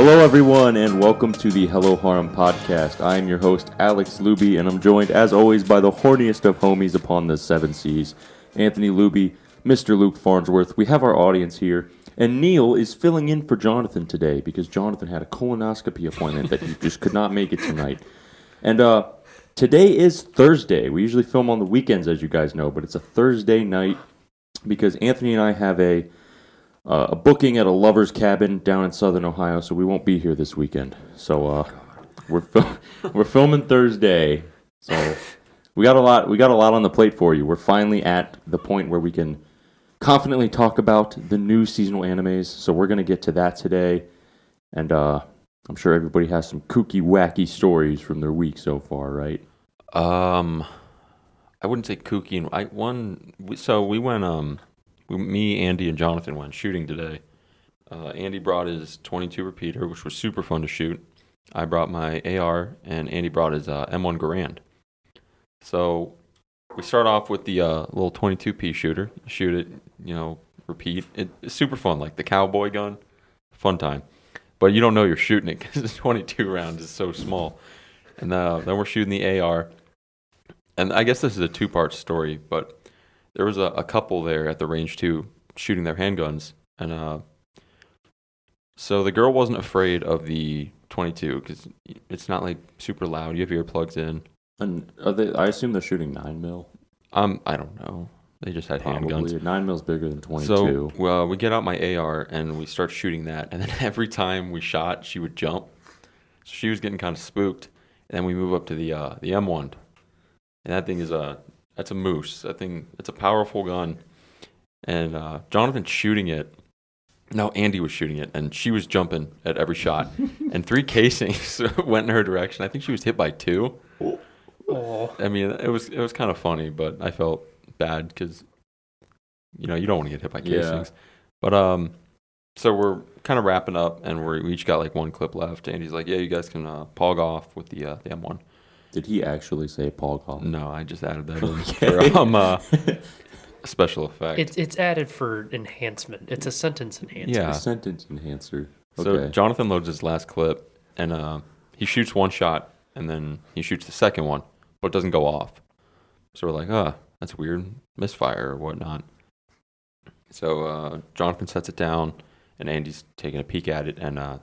Hello, everyone, and welcome to the Hello Harem podcast. I am your host, Alex Luby, and I'm joined, as always, by the horniest of homies upon the seven seas, Anthony Luby, Mr. Luke Farnsworth. We have our audience here, and Neil is filling in for Jonathan today because Jonathan had a colonoscopy appointment that he just could not make it tonight. And today is Thursday. We usually film on the weekends, as you guys know, but it's a Thursday night because Anthony and I have a booking at a lover's cabin down in southern Ohio, so we won't be here this weekend. So we're filming Thursday. So we got a lot on the plate for you. We're finally at the point where we can confidently talk about the new seasonal animes. So we're gonna get to that today, and I'm sure everybody has some kooky, wacky stories from their week so far, right? I wouldn't say kooky. We went. Me, Andy, and Jonathan went shooting today. Andy brought his 22 repeater, which was super fun to shoot. I brought my AR, and Andy brought his M1 Garand. So we start off with the little 22p shooter. Shoot it, repeat. It's super fun, like the cowboy gun. Fun time. But you don't know you're shooting it because the 22 round is so small. And then we're shooting the AR. And I guess this is a two-part story, but there was a couple there at the range too, shooting their handguns, and so the girl wasn't afraid of the 22 because it's not like super loud. You have earplugs in. And I assume they're shooting 9mm. I don't know. They just had handguns. 9mm's bigger than 22. So well, we get out my AR and we start shooting that, and then every time we shot, she would jump. So she was getting kind of spooked, and then we move up to the M1, and that thing is That's a moose. That thing, it's a powerful gun. And Jonathan's shooting it. No, Andy was shooting it, and she was jumping at every shot. And 3 casings went in her direction. I think she was hit by 2. Oh. I mean, it was kind of funny, but I felt bad because, you don't want to get hit by casings. Yeah. But so we're kind of wrapping up, and we each got like 1 clip left. Andy's like, yeah, you guys can pog off with the M1. Did he actually say pog off? No, I just added that in for special effect. It's added for enhancement. It's a sentence enhancer. Yeah. A sentence enhancer. Okay. So Jonathan loads his last clip, and he shoots 1 shot, and then he shoots the second one, but it doesn't go off. So we're like, that's weird, misfire or whatnot. So Jonathan sets it down, and Andy's taking a peek at it, and the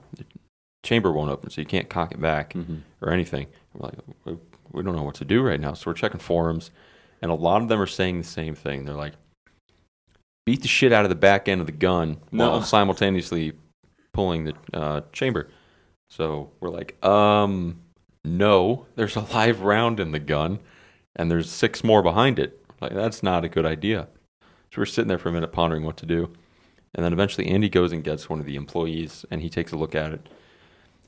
chamber won't open, so you can't cock it back or anything. We're like, we don't know what to do right now. So we're checking forums, and a lot of them are saying the same thing. They're like, beat the shit out of the back end of the gun while simultaneously pulling the chamber. So we're like, no, there's a live round in the gun, and there's 6 more behind it. Like, that's not a good idea. So we're sitting there for a minute pondering what to do. And then eventually Andy goes and gets one of the employees, and he takes a look at it.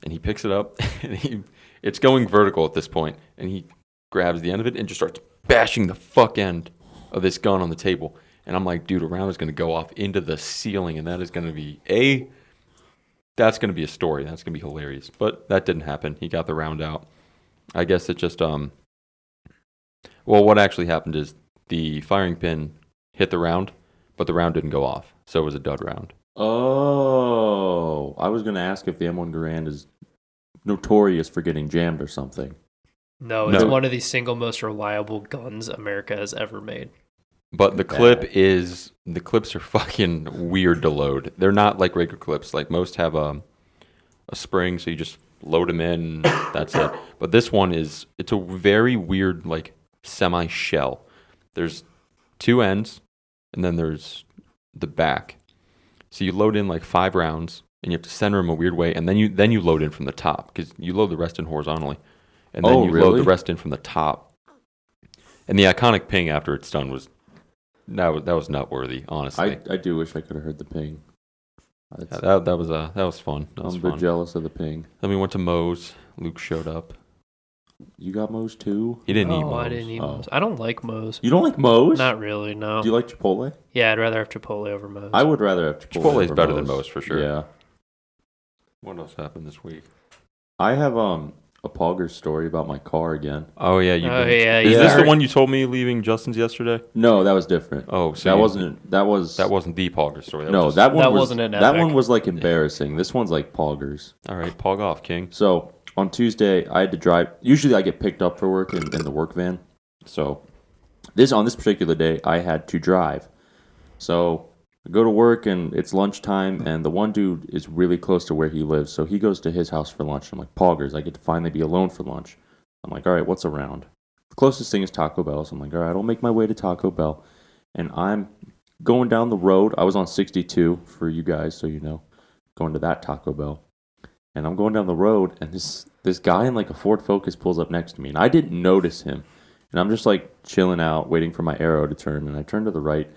And he picks it up, and it's going vertical at this point, and he grabs the end of it and just starts bashing the fuck end of this gun on the table. And I'm like, dude, a round is going to go off into the ceiling, and that is going to be that's going to be a story. That's going to be hilarious. But that didn't happen. He got the round out. I guess it just, well, what actually happened is the firing pin hit the round, but the round didn't go off, so it was a dud round. Oh, I was going to ask if the M1 Garand is notorious for getting jammed or something. No, it's one of the single most reliable guns America has ever made. But the clips are fucking weird to load. They're not like regular clips. Like most have a spring, so you just load them in, that's it. But this one it's a very weird, like, semi-shell. There's 2 ends, and then there's the back. So you load in like 5 rounds, and you have to center them a weird way, and then you load in from the top, because you load the rest in horizontally, and then load the rest in from the top. And the iconic ping after it's done was nutworthy, honestly. I do wish I could have heard the ping. Yeah, that was fun. I'm a bit jealous of the ping. Then we went to Moe's. Luke showed up. You got Moe's too? He didn't eat Moe's. I didn't eat Moe's. I don't like Moe's. You don't like Moe's? Not really, no. Do you like Chipotle? Yeah, I'd rather have Chipotle over Moe's. I would rather have Chipotle. Chipotle's better than Moe's for sure. Yeah. What else happened this week? I have a Poggers story about my car again. Oh yeah, Is this the one you told me leaving Justin's yesterday? No, that was different. Oh, so that wasn't the Pogger story. That one wasn't an that epic. one was like embarrassing. This one's like Poggers. All right, pog off, King. So on Tuesday, I had to drive. Usually, I get picked up for work in the work van. So on this particular day, I had to drive. So I go to work and it's lunchtime, and the one dude is really close to where he lives, so he goes to his house for lunch. I'm like, Poggers, I get to finally be alone for lunch. I'm like, all right, what's around? The closest thing is Taco Bell, so I'm like, all right, I'll make my way to Taco Bell. And I'm going down the road. I was on 62 for you guys, so you know, going to that Taco Bell. And I'm going down the road, and this guy in like a Ford Focus pulls up next to me, and I didn't notice him. And I'm just like chilling out, waiting for my arrow to turn, and I turn to the right.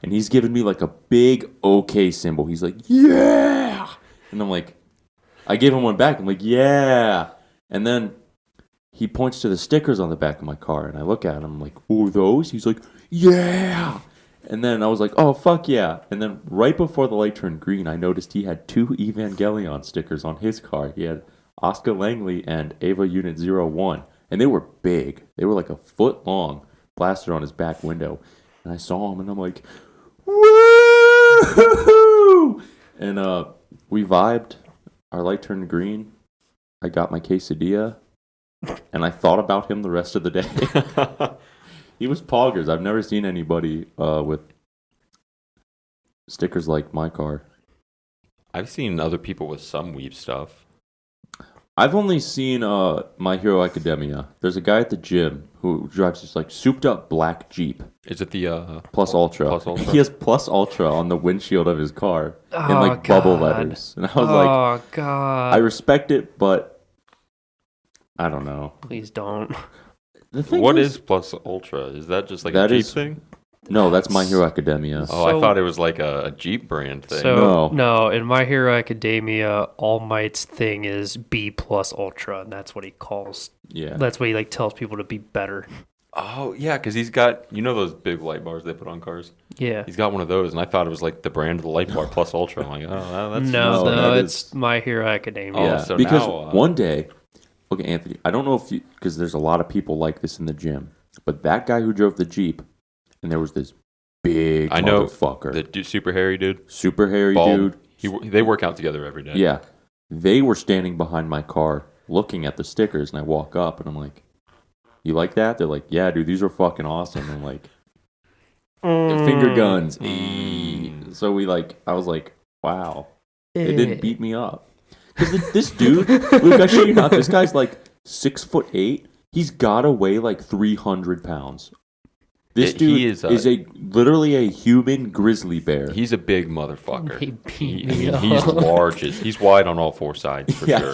And he's giving me like a big OK symbol. He's like, yeah! And I'm like, I gave him one back. I'm like, yeah! And then he points to the stickers on the back of my car. And I look at him. I'm like, oh, those? He's like, yeah! And then I was like, oh, fuck yeah. And then right before the light turned green, I noticed he had 2 Evangelion stickers on his car. He had Oscar Langley and Ava Unit 01. And they were big. They were like a foot long, plastered on his back window. And I saw him, and I'm like, woo! And we vibed. Our light turned green. I got my quesadilla, and I thought about him the rest of the day. He was Poggers. I've never seen anybody with stickers like my car. I've seen other people with some weeb stuff. I've only seen My Hero Academia. There's a guy at the gym who drives this like souped up black Jeep. Is it the Plus Ultra? Plus Ultra? He has Plus Ultra on the windshield of his car in Oh, like bubble God. letters. And I was like, Oh God! I respect it, but I don't know. Please don't. The thing What is Plus Ultra? Is that just like That a Jeep is- thing? No, that's My Hero Academia. Oh, I So- thought it was like a Jeep brand thing. So No. in My Hero Academia, All Might's thing is B plus Ultra, and that's what he calls. Yeah. That's what he like tells people to be better. Oh, yeah, because he's got, you know those big light bars they put on cars? Yeah. He's got one of those, and I thought it was like the brand of the light bar Plus Ultra. I'm like, oh, that's... No, that it's My Hero Academia. Oh, Yeah, so because now, one day, okay, Anthony, I don't know if you, because there's a lot of people like this in the gym, but that guy who drove the Jeep, and there was this big I know motherfucker, the super hairy dude. super hairy Bald. dude. They work out together every day. Yeah, they were standing behind my car looking at the stickers, and I walk up, and I'm like, you like that? They're like, yeah, dude, these are fucking awesome. I'm like, finger guns. So I was like, wow. They didn't beat me up. Because this dude, Luke, I shit you not, this guy's like 6'8". He's got to weigh like 300 pounds. This dude he is literally a human grizzly bear. He's a big motherfucker. He beat me up. He's large. He's wide on all 4 sides for sure.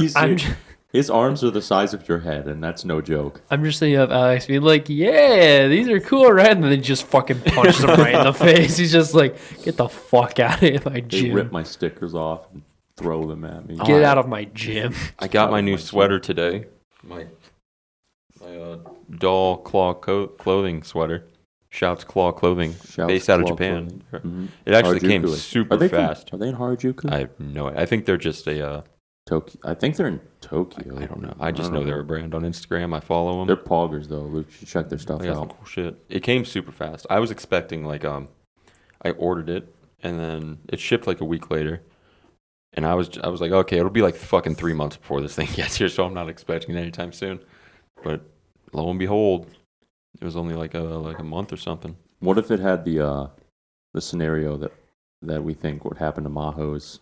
His arms are the size of your head, and that's no joke. I'm just thinking of Alex being like, yeah, these are cool, right? And then he just fucking punches him right in the face. He's just like, get the fuck out of my They gym. rip my stickers off and throw them at me. Get out of my gym. I got my new my sweater today. My doll claw clothing sweater. Shouts Claw Clothing, Shouts based out of Claw Japan. Mhm. It actually Harajuku. came Are super they fast. Are they in Harajuku? I have no idea. I think they're just a... Tokyo. I think they're in Tokyo. I don't know. I just know they're a brand on Instagram. I follow them. They're Poggers though. Luke, you should check their stuff They got some out. cool shit. It came super fast. I was expecting I ordered it and then it shipped like a week later. And I was like, okay, it'll be like fucking 3 months before this thing gets here, so I'm not expecting it anytime soon. But lo and behold, it was only like a month or something. What if it had the scenario that we think would happen to Maho's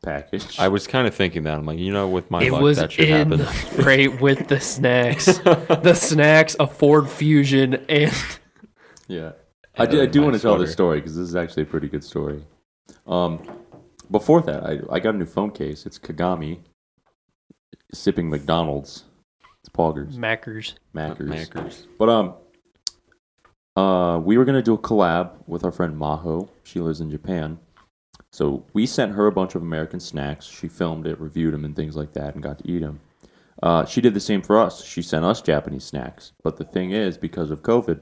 package? I was kind of thinking that. I'm like, with my It luck, was that should in happen. the freight with the snacks. The snacks, a Ford Fusion, and... Yeah. And I do my want to tell this sweater. story because this is actually a pretty good story. Before that, I got a new phone case. It's Kagami sipping McDonald's. It's Poggers. Mackers. Mackers. But we were gonna do a collab with our friend Maho. She lives in Japan. So we sent her a bunch of American snacks. She filmed it, reviewed them, and things like that, and got to eat them. She did the same for us. She sent us Japanese snacks. But the thing is, because of COVID,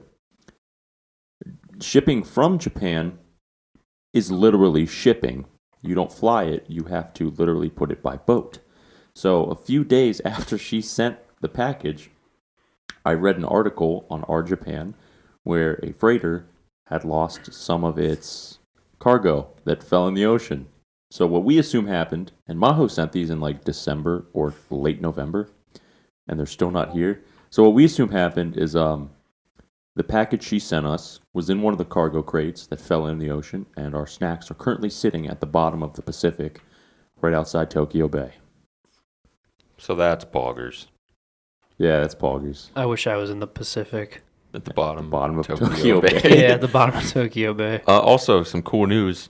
shipping from Japan is literally shipping. You don't fly it. You have to literally put it by boat. So a few days after she sent the package, I read an article on Our Japan where a freighter had lost some of its cargo that fell in the ocean. So what we assume happened, and Maho sent these in like December or late November, and they're still not here. So what we assume happened is the package she sent us was in one of the cargo crates that fell in the ocean, and our snacks are currently sitting at the bottom of the Pacific, right outside Tokyo Bay. So that's poggers. Yeah, that's poggers. I wish I was in the Pacific. At the bottom Bottom of Tokyo Tokyo Bay. Bay. Yeah, at the bottom of Tokyo Bay. Also, some cool news.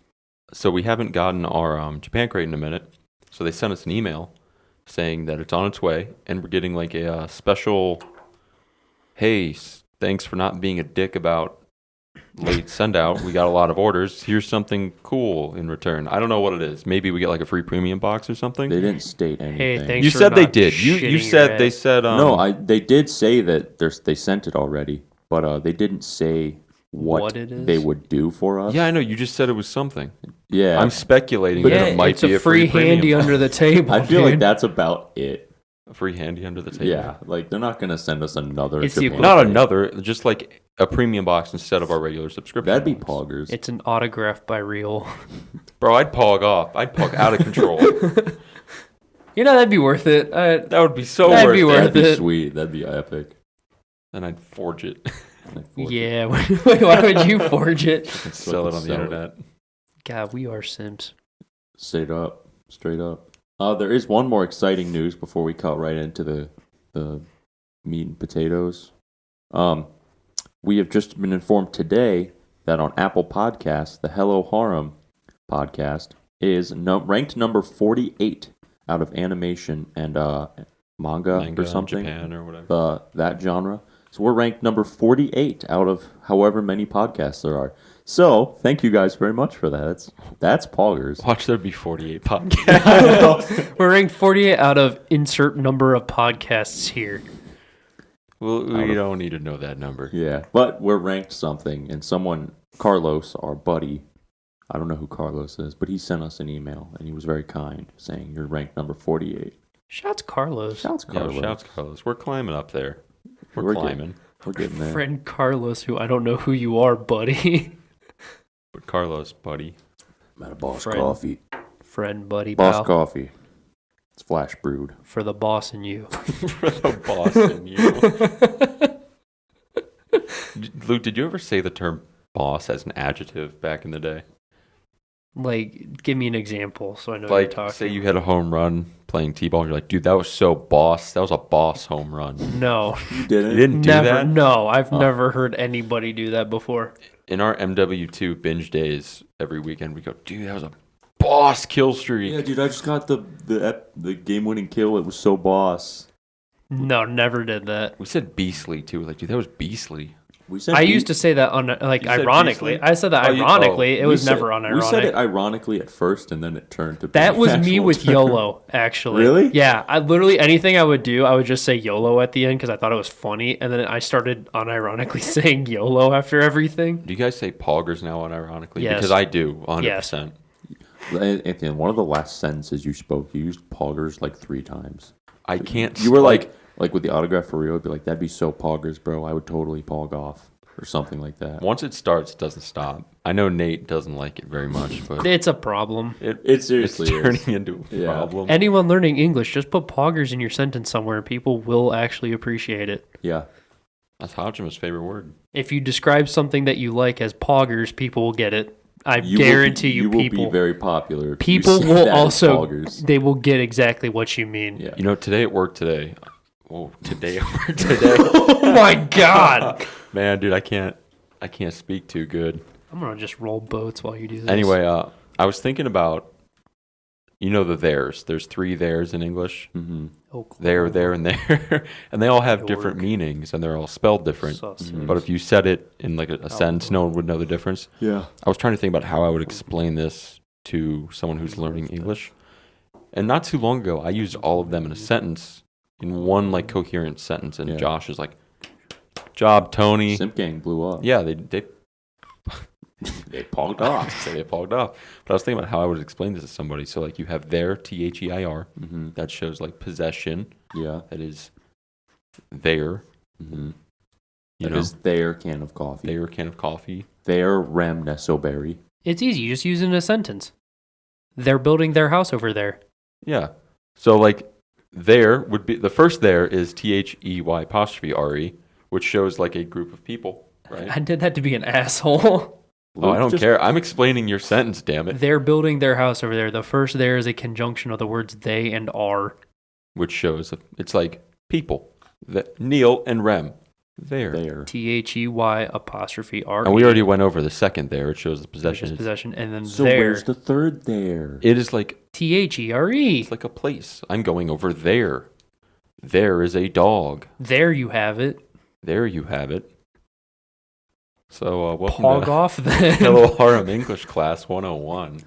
So we haven't gotten our Japan crate in a minute. So they sent us an email saying that it's on its way, and we're getting like a special, hey, thanks for not being a dick about late send out. We got a lot of orders. Here's something cool in return. I don't know what it is. Maybe we get like a free premium box or something. They didn't state anything. Hey, thanks You for said they not did. You shitting said your they head. said No, they did say that they sent it already, but they didn't say what it is? they would do for us. Yeah, I know. You just said it was something. Yeah. I'm speculating But that Yeah, it might it's be a free handy premium. under the table. I feel dude. like that's about it. A free handy under the table. Yeah, like they're not gonna send us another. It's the Japan Not crate. another, just like a premium box instead of our regular subscription. That'd be box. poggers. It's an autograph by Real. Bro, I'd pog off. I'd pog out of control. You know, that'd be worth it. That would be so That'd worth be it. worth That'd be it. sweet. That'd be epic. Then I'd forge it. Yeah. Why would you forge it? And sell it on the Sell it. internet. God, we are Sims. Straight up. There is one more exciting news before we cut right into the meat and potatoes. We have just been informed today that on Apple Podcasts, the Hello Harem podcast is ranked number 48 out of animation and manga or something. Japan or whatever. That genre. So we're ranked number 48 out of however many podcasts there are. So thank you guys very much for that. That's poggers. Watch there be 48 podcasts. We're ranked 48 out of insert number of podcasts here. Well, we don't need to know that number. Yeah, but we're ranked something, and Carlos, our buddy, I don't know who Carlos is, but he sent us an email, and he was very kind, saying you're ranked number 48. Shouts Carlos. Shouts Carlos. Yeah, shouts Carlos. We're climbing up there. We're We're climbing. We're getting there. Friend Carlos, who I don't know who you are, buddy. But Carlos, buddy. I'm at a Boss Friend. Coffee. Friend, buddy, Boss pal. Coffee. It's flash brewed. For the boss in you. For the boss in you. Luke, did you ever say the term boss as an adjective back in the day? Like, give me an example so I know what you're Like, talking say you had a home run playing T-ball. You're like, dude, that was so boss. That was a boss home run. No. You didn't? You didn't do Never. that? No, I've never heard anybody do that before. In our MW2 binge days every weekend, we go, dude, that was a boss kill streak. Yeah, dude, I just got the game-winning kill. It was so boss. No, never did that. We said beastly, too. Like, dude, that was beastly. We said I used to say that you said ironically. beastly? I said that ironically. It was never unironic. We said it ironically at first, and then it turned to That being was an me actual with term. YOLO, actually. Really? Yeah. I literally, anything I would do, I would just say YOLO at the end because I thought it was funny. And then I started unironically saying YOLO after everything. Do you guys say poggers now unironically? Yes. Because I do, 100%. Yes. Anthony, one of the last sentences you spoke, you used poggers like 3 times. I can't. You were like with the autograph for real, it'd be like, that'd be so poggers, bro. I would totally pog off. Or something like that. Once it starts, it doesn't stop. I know Nate doesn't like it very much, but It's a problem. It seriously it's is. turning into a Yeah. problem. Anyone learning English, just put poggers in your sentence somewhere and people will actually appreciate it. Yeah. That's Hajima's favorite word. If you describe something that you like as poggers, people will get it. I You guarantee will people be very popular. If people you say will that as also poggers. they will get exactly what you mean. Yeah. You know, today at work today. Oh, today at work today. Oh my god. Man, dude, I can't speak too good. I'm gonna just roll boats while you do this. Anyway, I was thinking about, you know, the theirs. There's 3 theirs in English. Mm-hmm. There, there, and there. And they all have different York. meanings, and they're all spelled different. Sussex. But if you said it in like a sentence, no one would know the difference. Yeah. I was trying to think about how I would explain this to someone who's learning English. And not too long ago, I used all of them in a sentence, in one like coherent sentence. And Yeah. Josh is like, "Job, Tony." Simp Gang blew up. Yeah, they They pogged off. say they pogged off. But I was thinking about how I would explain this to somebody. So like you have their THEIR, Mm-hmm. that shows like possession. Yeah. That is their. Mm-hmm. You That know, is their can of coffee. their can of coffee. Their Rem Nesoberry. It's easy. You just use it in a sentence. They're building their house over there. Yeah. So like there would be the first there is THEY', which shows like a group of people, right? I did that to be an asshole. Oh, I don't Just- care. I'm explaining your sentence, damn it. They're building their house over there. The first there is a conjunction of the words they and are. Which shows it's like people. Neil and Rem. There. There. THEY''R. And we already went over the second there. It shows the possession. Possession. And then So there. where's the third there? It is like THERE. it's like a place. I'm going over there. There is a dog. There you have it. There you have it. So welcome Pog to off then. Hello Harem English Class 101.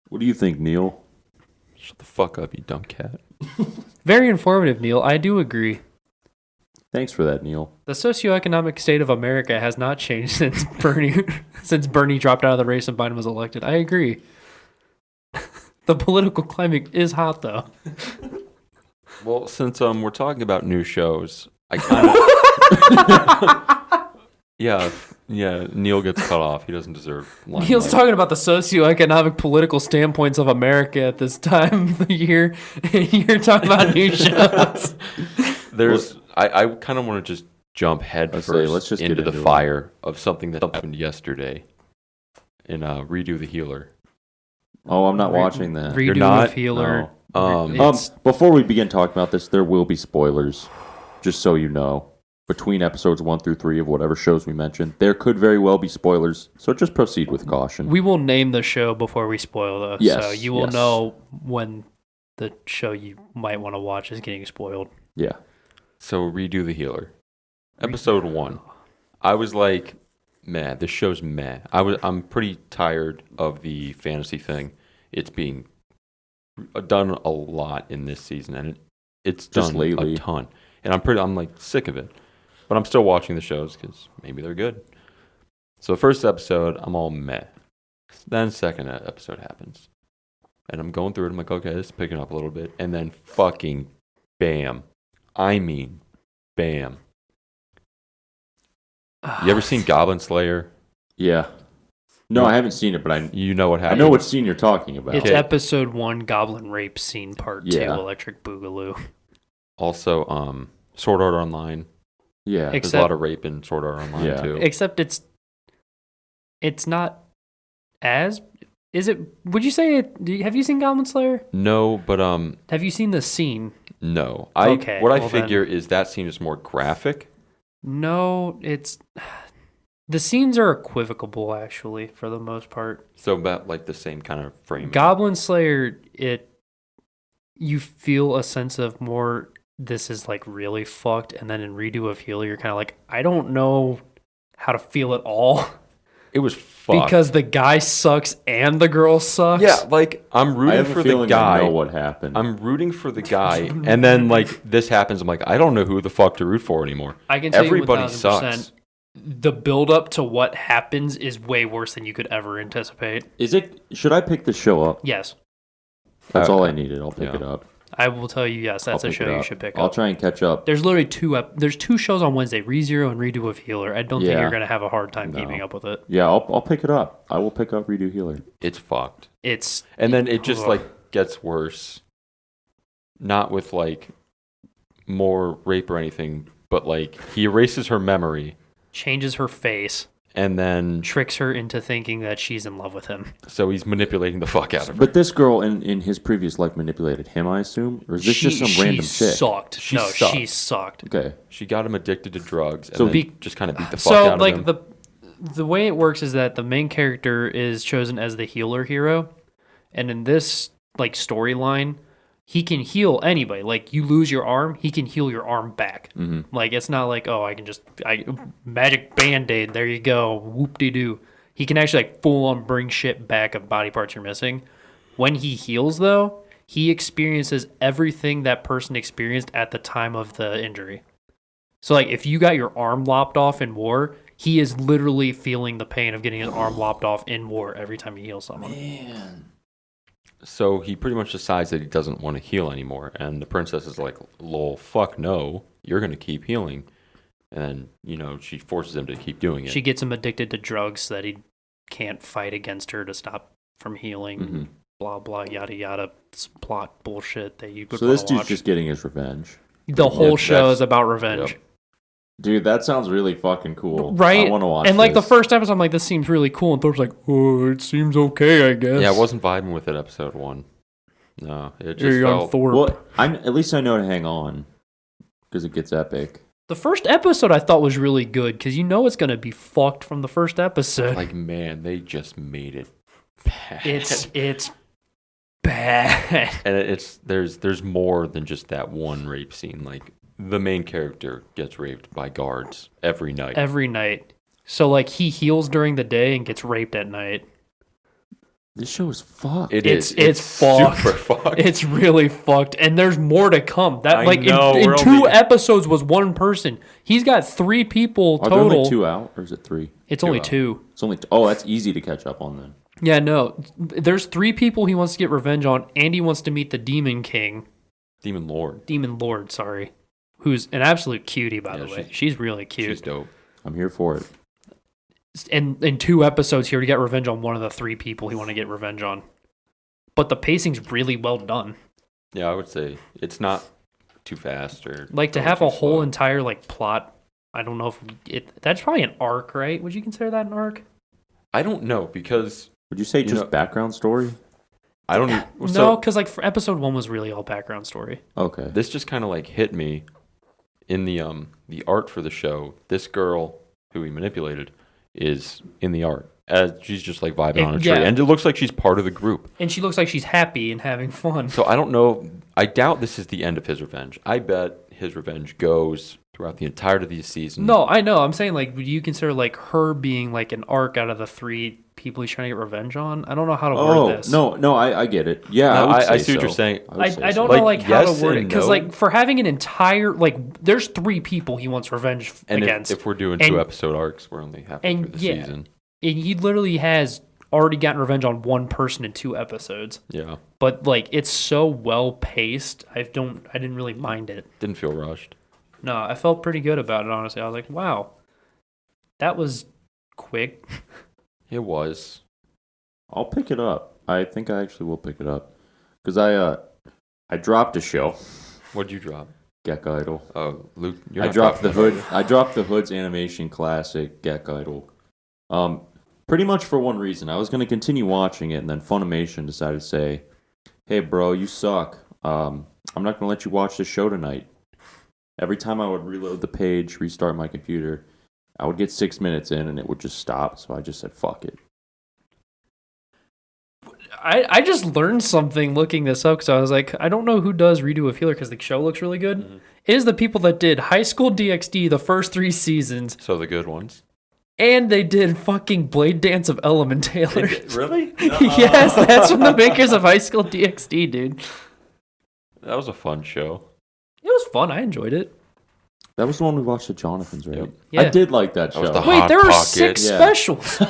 What do you think, Neil? Shut the fuck up, you dumb cat. Very informative, Neil. I do agree. Thanks for that, Neil. The socioeconomic state of America has not changed since Bernie dropped out of the race and Biden was elected. I agree. The political climate is hot, though. Well, since we're talking about new shows, I kind of yeah. Neil gets cut off. He doesn't deserve. Neil's limelight. talking about the socioeconomic political standpoints of America at this time of the year, and you're talking about new shows. There's. I kind of want to just jump head Let's first say, let's just into get the into it. fire of something that happened yesterday in Redo the Healer. Oh, I'm not watching that. Redo not? of Healer. Um, It's- Before we begin talking about this, there will be spoilers, just so you know. Between episodes 1 through 3 of whatever shows we mentioned, there could very well be spoilers, so just proceed with caution. We will name the show before we spoil, though. Yes, So you will yes. know when the show you might want to watch is getting spoiled. Yeah. So Redo the Healer, episode 1. I was like, meh. This show's meh. I'm pretty tired of the fantasy thing. It's being done a lot in this season, and it's Just done lately. a ton. And I'm like sick of it, but I'm still watching the shows because maybe they're good. So the first episode, I'm all meh. Then second episode happens, and I'm going through it. I'm like, okay, this is picking up a little bit, and then fucking bam. I mean, bam. You ever seen Goblin Slayer? Yeah. No, I haven't seen it, but You know what I happened. know what scene you're talking about. It's Okay. episode 1, Goblin Rape Scene Part 2, Yeah. Electric Boogaloo. Also, Sword Art Online. Yeah. There's a lot of rape in Sword Art Online Yeah. too. Except it's not as... Is it... Would you say... Have you seen Goblin Slayer? No, but Have you seen the scene? no. Okay, What I well then- figure is that scene is more graphic. No, it's... The scenes are equivocal, actually, for the most part. So about like the same kind of frame. Goblin Slayer, you feel a sense of more, this is like really fucked, and then in Redo of Healer, you're kind of like, I don't know how to feel at all. It was fucked. Because the guy sucks and the girl sucks. yeah, like I'm I rooting have a for the feeling I know guy. what happened. I'm rooting for the guy, and then like this happens. I'm like, I don't know who the fuck to root for anymore. I can tell Everybody you 1000%, sucks. the build up to what happens is way worse than you could ever anticipate. Should I pick this show up? Yes, That's all I Okay. needed. I'll pick Yeah. it up. I will tell you, yes, that's I'll a pick show it you up. should pick I'll up. try and catch up. There's literally there's 2 shows on Wednesday, ReZero and Redo of Healer. I don't think Yeah. you're going to have a hard time No. keeping up with it. Yeah, I'll pick it up. I will pick up Redo Healer. It's fucked. It's And then it just Ugh. like gets worse. Not with like more rape or anything, but like he erases her memory changes her face, and then tricks her into thinking that she's in love with him. so he's manipulating the fuck out of her. But this girl in his previous life manipulated him, I assume? Or is this just some random chick? Sucked. She no, sucked. she sucked. Okay. She got him addicted to drugs and So then just kind of beat the fuck So out like of him. the way it works is that the main character is chosen as the healer hero, and in this like storyline, he can heal anybody. Like you lose your arm, he can heal your arm back. Mm-hmm. Like it's not like, oh, I can just magic band-aid, there you go, whoop-de-doo. He can actually like full on bring shit back of body parts you're missing. When he heals though, he experiences everything that person experienced at the time of the injury. So like if you got your arm lopped off in war, he is literally feeling the pain of getting his arm lopped off in war every time he heals someone. Man. So he pretty much decides that he doesn't want to heal anymore, and the princess is like, "Lol, fuck no." you're going to keep healing. And then, she forces him to keep doing it. She gets him addicted to drugs so that he can't fight against her to stop from healing. Mm-hmm. Blah, blah, yada, yada. It's plot bullshit that you could So this dude's watch. just getting his revenge. The whole show is about revenge. Yep. Dude, that sounds really fucking cool. Right? I want to watch and like this. the first episode, I'm like, this seems really cool. And Thorpe's like, oh, it seems okay, I guess. Yeah, I wasn't vibing with it episode 1. No, it just You're young felt... Thorpe. Well, at least I know to hang on. Because it gets epic. The first episode I thought was really good because it's going to be fucked from the first episode. Like, man, they just made it bad. It's bad. And there's more than just that one rape scene. Like, the main character gets raped by guards every night. Every night. So, like, he heals during the day and gets raped at night. This show is fucked. It's super fucked. fucked. It's really fucked. And there's more to come. That I like know, in we're 2 only- episodes was one person. He's got 3 people Are there total. only 2 out? Or is it 3? It's only out. 2. It's only... Oh, that's easy to catch up on then. Yeah, no. There's 3 people he wants to get revenge on. And he wants to meet the Demon King. Demon Lord, sorry. Who's an absolute cutie, by the way. She's really cute. she's dope. I'm here for it. And in 2 episodes here to get revenge on one of the 3 people he want to get revenge on. But the pacing's really well done. Yeah, I would say it's not too fast or... Like, to going have too a whole slow. entire, like, plot, I don't know if that's probably an arc, right? Would you consider that an arc? I don't know, because... Would you say just background story? I don't even... No, So, because, like, for episode 1 was really all background story. Okay. this just kind of, like, hit me in the art for the show. This girl who he manipulated is in the art. As she's just, like, vibing on a tree. Yeah. And it looks like she's part of the group. And she looks like she's happy and having fun. So I don't know. I doubt this is the end of his revenge. I bet his revenge goes throughout the entirety of the season. No, I know. I'm saying, like, would you consider, like, her being, like, an arc out of the 3 people he's trying to get revenge on? I don't know how to word this. No, I get it. Yeah, No, I would I say see what so. you're saying. I don't Like, know, like, how yes to word it. and Because, no. like, for having an entire, like, there's 3 people he wants revenge And against. if we're doing And- 2 episode arcs, we're only halfway through the season. And he literally has already gotten revenge on one person in 2 episodes. Yeah. But like it's so well paced, I didn't really mind it. Didn't feel rushed. No, I felt pretty good about it, honestly. I was like, wow. That was quick. It was. I'll pick it up. I think I actually will pick it up. Because I dropped a show. What'd you drop? Gek Idol. Oh, Luke, you're I not dropped the dropping hood. I dropped the Hood's animation classic Gek Idol. Pretty much for one reason. I was going to continue watching it, and then Funimation decided to say, "Hey, bro, you suck. I'm not going to let you watch this show tonight." Every time I would reload the page, restart my computer, I would get 6 minutes in, and it would just stop. So I just said, "Fuck it." I just learned something looking this up because I was like, I don't know who does Redo a Feeler because the show looks really good. Mm-hmm. It is the people that did High School DxD the first 3 seasons, So the good ones. and they did fucking Blade Dance of Element Taylor. Really? Yes, that's from the makers of High School DxD, dude. That was a fun show. It was fun. I enjoyed it. That was the one we watched at Jonathan's, right? Yep. Yeah. I did like that That was show. the Wait, Hot there were Pocket. 6 Yeah. specials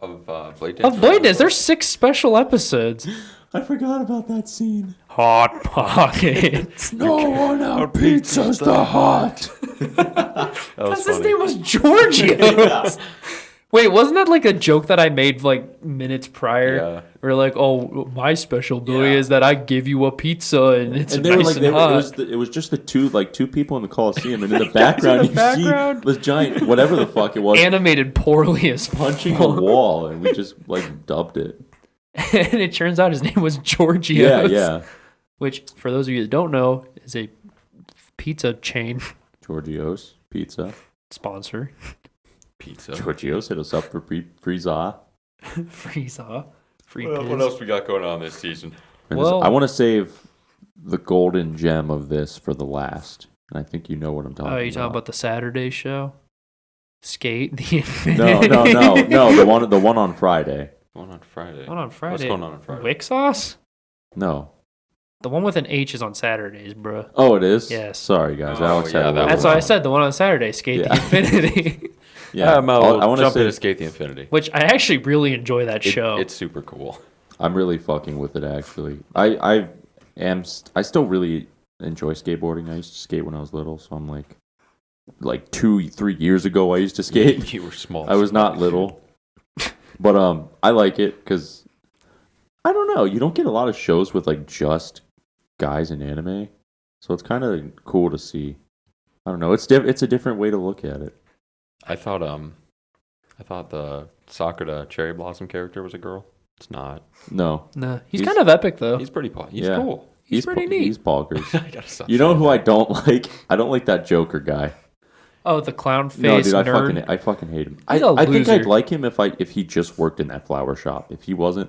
Of Blade Dance. of Blade Dance. There's 6 special episodes. I forgot about that scene. Hot Pockets. No one out pizza's the hot. That was Because his funny. name was Giorgio. Wait, wasn't that like a joke that I made like minutes prior? Yeah. Where like, oh, my special ability Yeah. is that I give you a pizza and it's And they nice were like, and hot. it was just the two people in the Coliseum, and in the background you background. see this giant whatever the fuck it was Animated poorly as punching a fuck. wall, and we just like dubbed it. And it turns out his name was Giorgio. Yeah, yeah. Which, for those of you that don't know, is a pizza chain Giorgio's Pizza. sponsor. Pizza. Giorgio's hit us up for free za. Frieza. Free What Piz. else we got going on this season? Well- I want to save the golden gem of this for the last, and I think you know what I'm talking Oh, about. you talking about the Saturday show? Skate the No, Infinity. no. The one on Friday. Going on Friday. One on Friday. What's going on Friday? Wick sauce? No. The one with an H is on Saturdays, bro. Oh, it is. Yes. Sorry, guys. Oh, Alex yeah, had a that little- That's why I said the one on Saturday, Skate the Yeah. Infinity. Yeah, I want to jump say into Skate the Infinity. Which I actually really enjoy that show. It's super cool. I'm really fucking with it. Actually, I still really enjoy skateboarding. I used to skate when I was little, so I'm like 2-3 years ago I used to skate. You were small. I was not little. But I like it because I don't know, you don't get a lot of shows with like just guys in anime. So it's kind of cool to see. I don't know, it's a different way to look at it. I thought the Sakura Cherry Blossom character was a girl. It's not. No. Nah, he's kind of epic though. He's pretty He's Yeah. cool. He's pretty neat. He's bonkers. I gotta stop You know saying who that. I don't like? I don't like that Joker guy. Oh, the clown face No, dude, nerd. I fucking hate him. He's a I think I'd loser. like him if he just worked in that flower shop. If he wasn't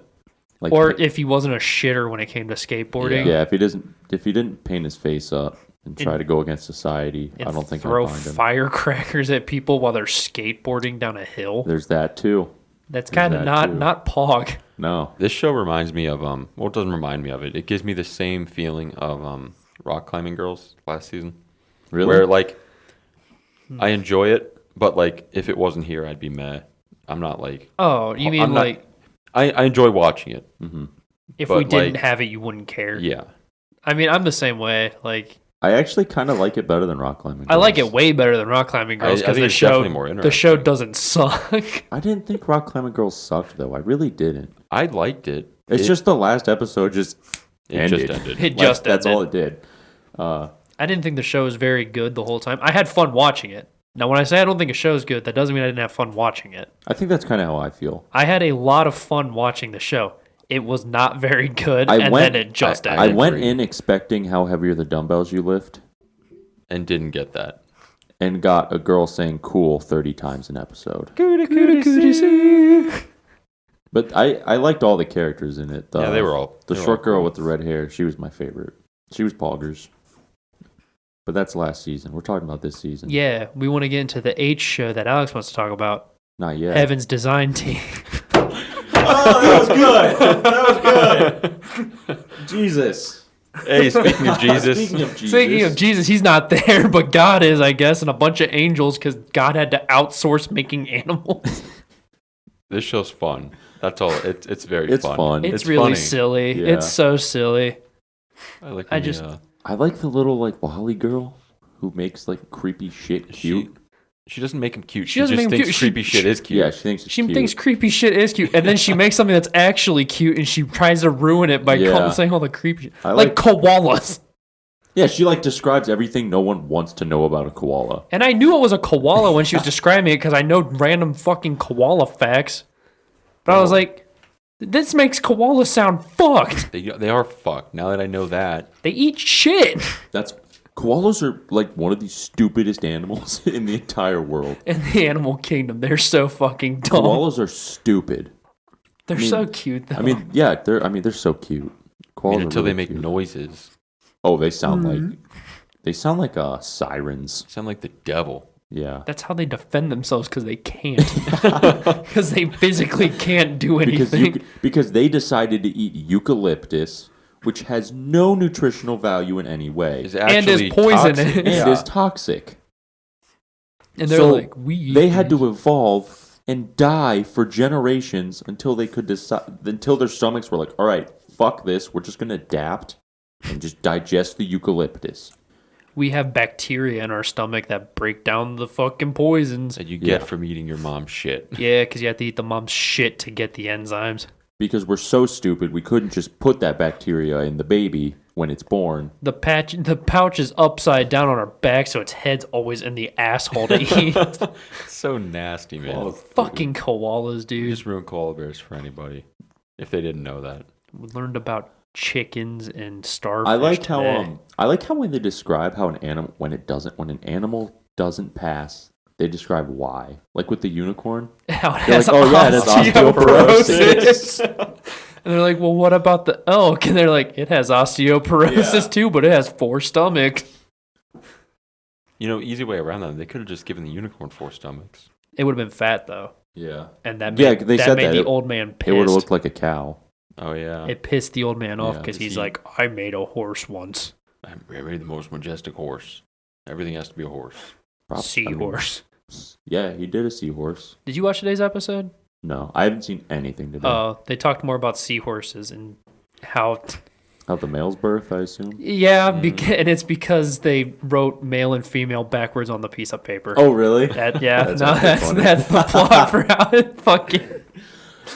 like, Or if he wasn't a shitter when it came to skateboarding. yeah, if he didn't paint his face up and try to go against society, I And don't think throw I'd mind him. firecrackers at people while they're skateboarding down a hill. There's that too. That's There's kind of that too. not Pog. No, This show reminds me of well, it doesn't remind me of it. It gives me the same feeling of Rock Climbing Girls last season. really. Where like I enjoy it, but like if it wasn't here, I'd be meh. I'm not like Oh, you mean I'm not- like I enjoy watching it. if but, we didn't like- have it, you wouldn't care? Yeah. I mean, I'm the same way. Like, I actually kind of like it better than rock climbing. I like Girls. it way better than Rock Climbing Girls I because think the it's show definitely more the show interesting. doesn't suck. I didn't think rock climbing girls sucked though. I really didn't. I liked it. It's just the last episode just it ended. just ended. It just That's ended. all it did. I didn't think the show was very good the whole time. I had fun watching it. Now, when I say I don't think a show's good, that doesn't mean I didn't have fun watching it. I think that's kind of how I feel. I had a lot of fun watching the show. It was not very good, then it just I ended. went agree. in expecting how heavy are the dumbbells you lift, And didn't get that. and got a girl saying "cool" 30 times an episode. But I liked all the characters in it. Yeah, they were all The they were short all girl cool. with the red hair, she was my favorite. She was Poggers. But that's last season. We're talking about this season. Yeah, we want to get into the H show that Alex wants to talk about. Not yet. Heaven's Design Team. Oh, that was good. That was good. Jesus. Hey, speaking of Jesus, Speaking of Jesus, he's not there, but God is, I guess, and a bunch of angels because God had to outsource making animals. this show's fun. That's all. It's very It's fun. fun. It's really funny. silly. Yeah. It's so silly. I like. I when just- I like the little like Wally girl who makes like creepy shit cute. She doesn't make him cute. She She, doesn't just make him thinks cute. creepy She- shit is cute. Yeah, she thinks it's She cute. thinks creepy shit is cute, and then she makes something that's actually cute, and she tries to ruin it by Yeah. saying all the creepy shit. I Like koalas. Yeah, she like describes everything no one wants to know about a koala. And I knew it was a koala when she was describing it because I know random fucking koala facts. But I was like, this makes koalas sound fucked. They are fucked. Now that I know that, They eat shit Koalas are like one of the stupidest animals in the entire world. in the animal kingdom. They're so fucking dumb. Koalas are stupid. They're so cute, though. I mean, yeah, they're so cute. Koalas are until really they make cute. noises, Oh, they sound like sirens. sound like the devil. Yeah. That's how they defend themselves because they can't. Because they physically can't do anything. Because they decided to eat eucalyptus, which has no nutritional value in any way, Is And is actually poison. toxic. and Yeah. is toxic. And they're So like, we eat They had these. to evolve and die for generations until they could decide, until their stomachs were like, all right, fuck this, we're just gonna adapt and just digest the eucalyptus. We have bacteria in our stomach that break down the fucking poisons. that you get Yeah. from eating your mom's shit. Yeah, because you have to eat the mom's shit to get the enzymes. Because we're so stupid, we couldn't just put that bacteria in the baby when it's born. The pouch is upside down on our back, so its head's always in the asshole to eat. So nasty, man. Fucking koalas, You dude. just ruined koala bears for anybody if they didn't know that. We learned about chickens and starfish. I like today. how when they describe how an animal doesn't pass, they describe why. Like with the unicorn. How it They're has like, oh yeah, it has osteoporosis. And they're like, well, what about the elk? And they're like, it has osteoporosis Yeah. too, but it has 4 stomachs. You know, easy way around that. They could have just given the unicorn 4 stomachs. It would have been fat though, Yeah. and that Yeah, made, they said made that. the old man It would have pissed. looked like a cow. Oh yeah. It pissed the old man off Yeah, because he's see. like, I made a horse once, I'm really the most majestic horse. Everything has to be a horse. I mean, seahorse. yeah, he did a seahorse. Did you watch today's episode? No, I haven't seen anything today. They talked more about seahorses and how How the male's birth, I assume. Yeah, and it's because they wrote male and female backwards on the piece of paper. Oh, really? That's actually funny. that's the plot for how it fucking.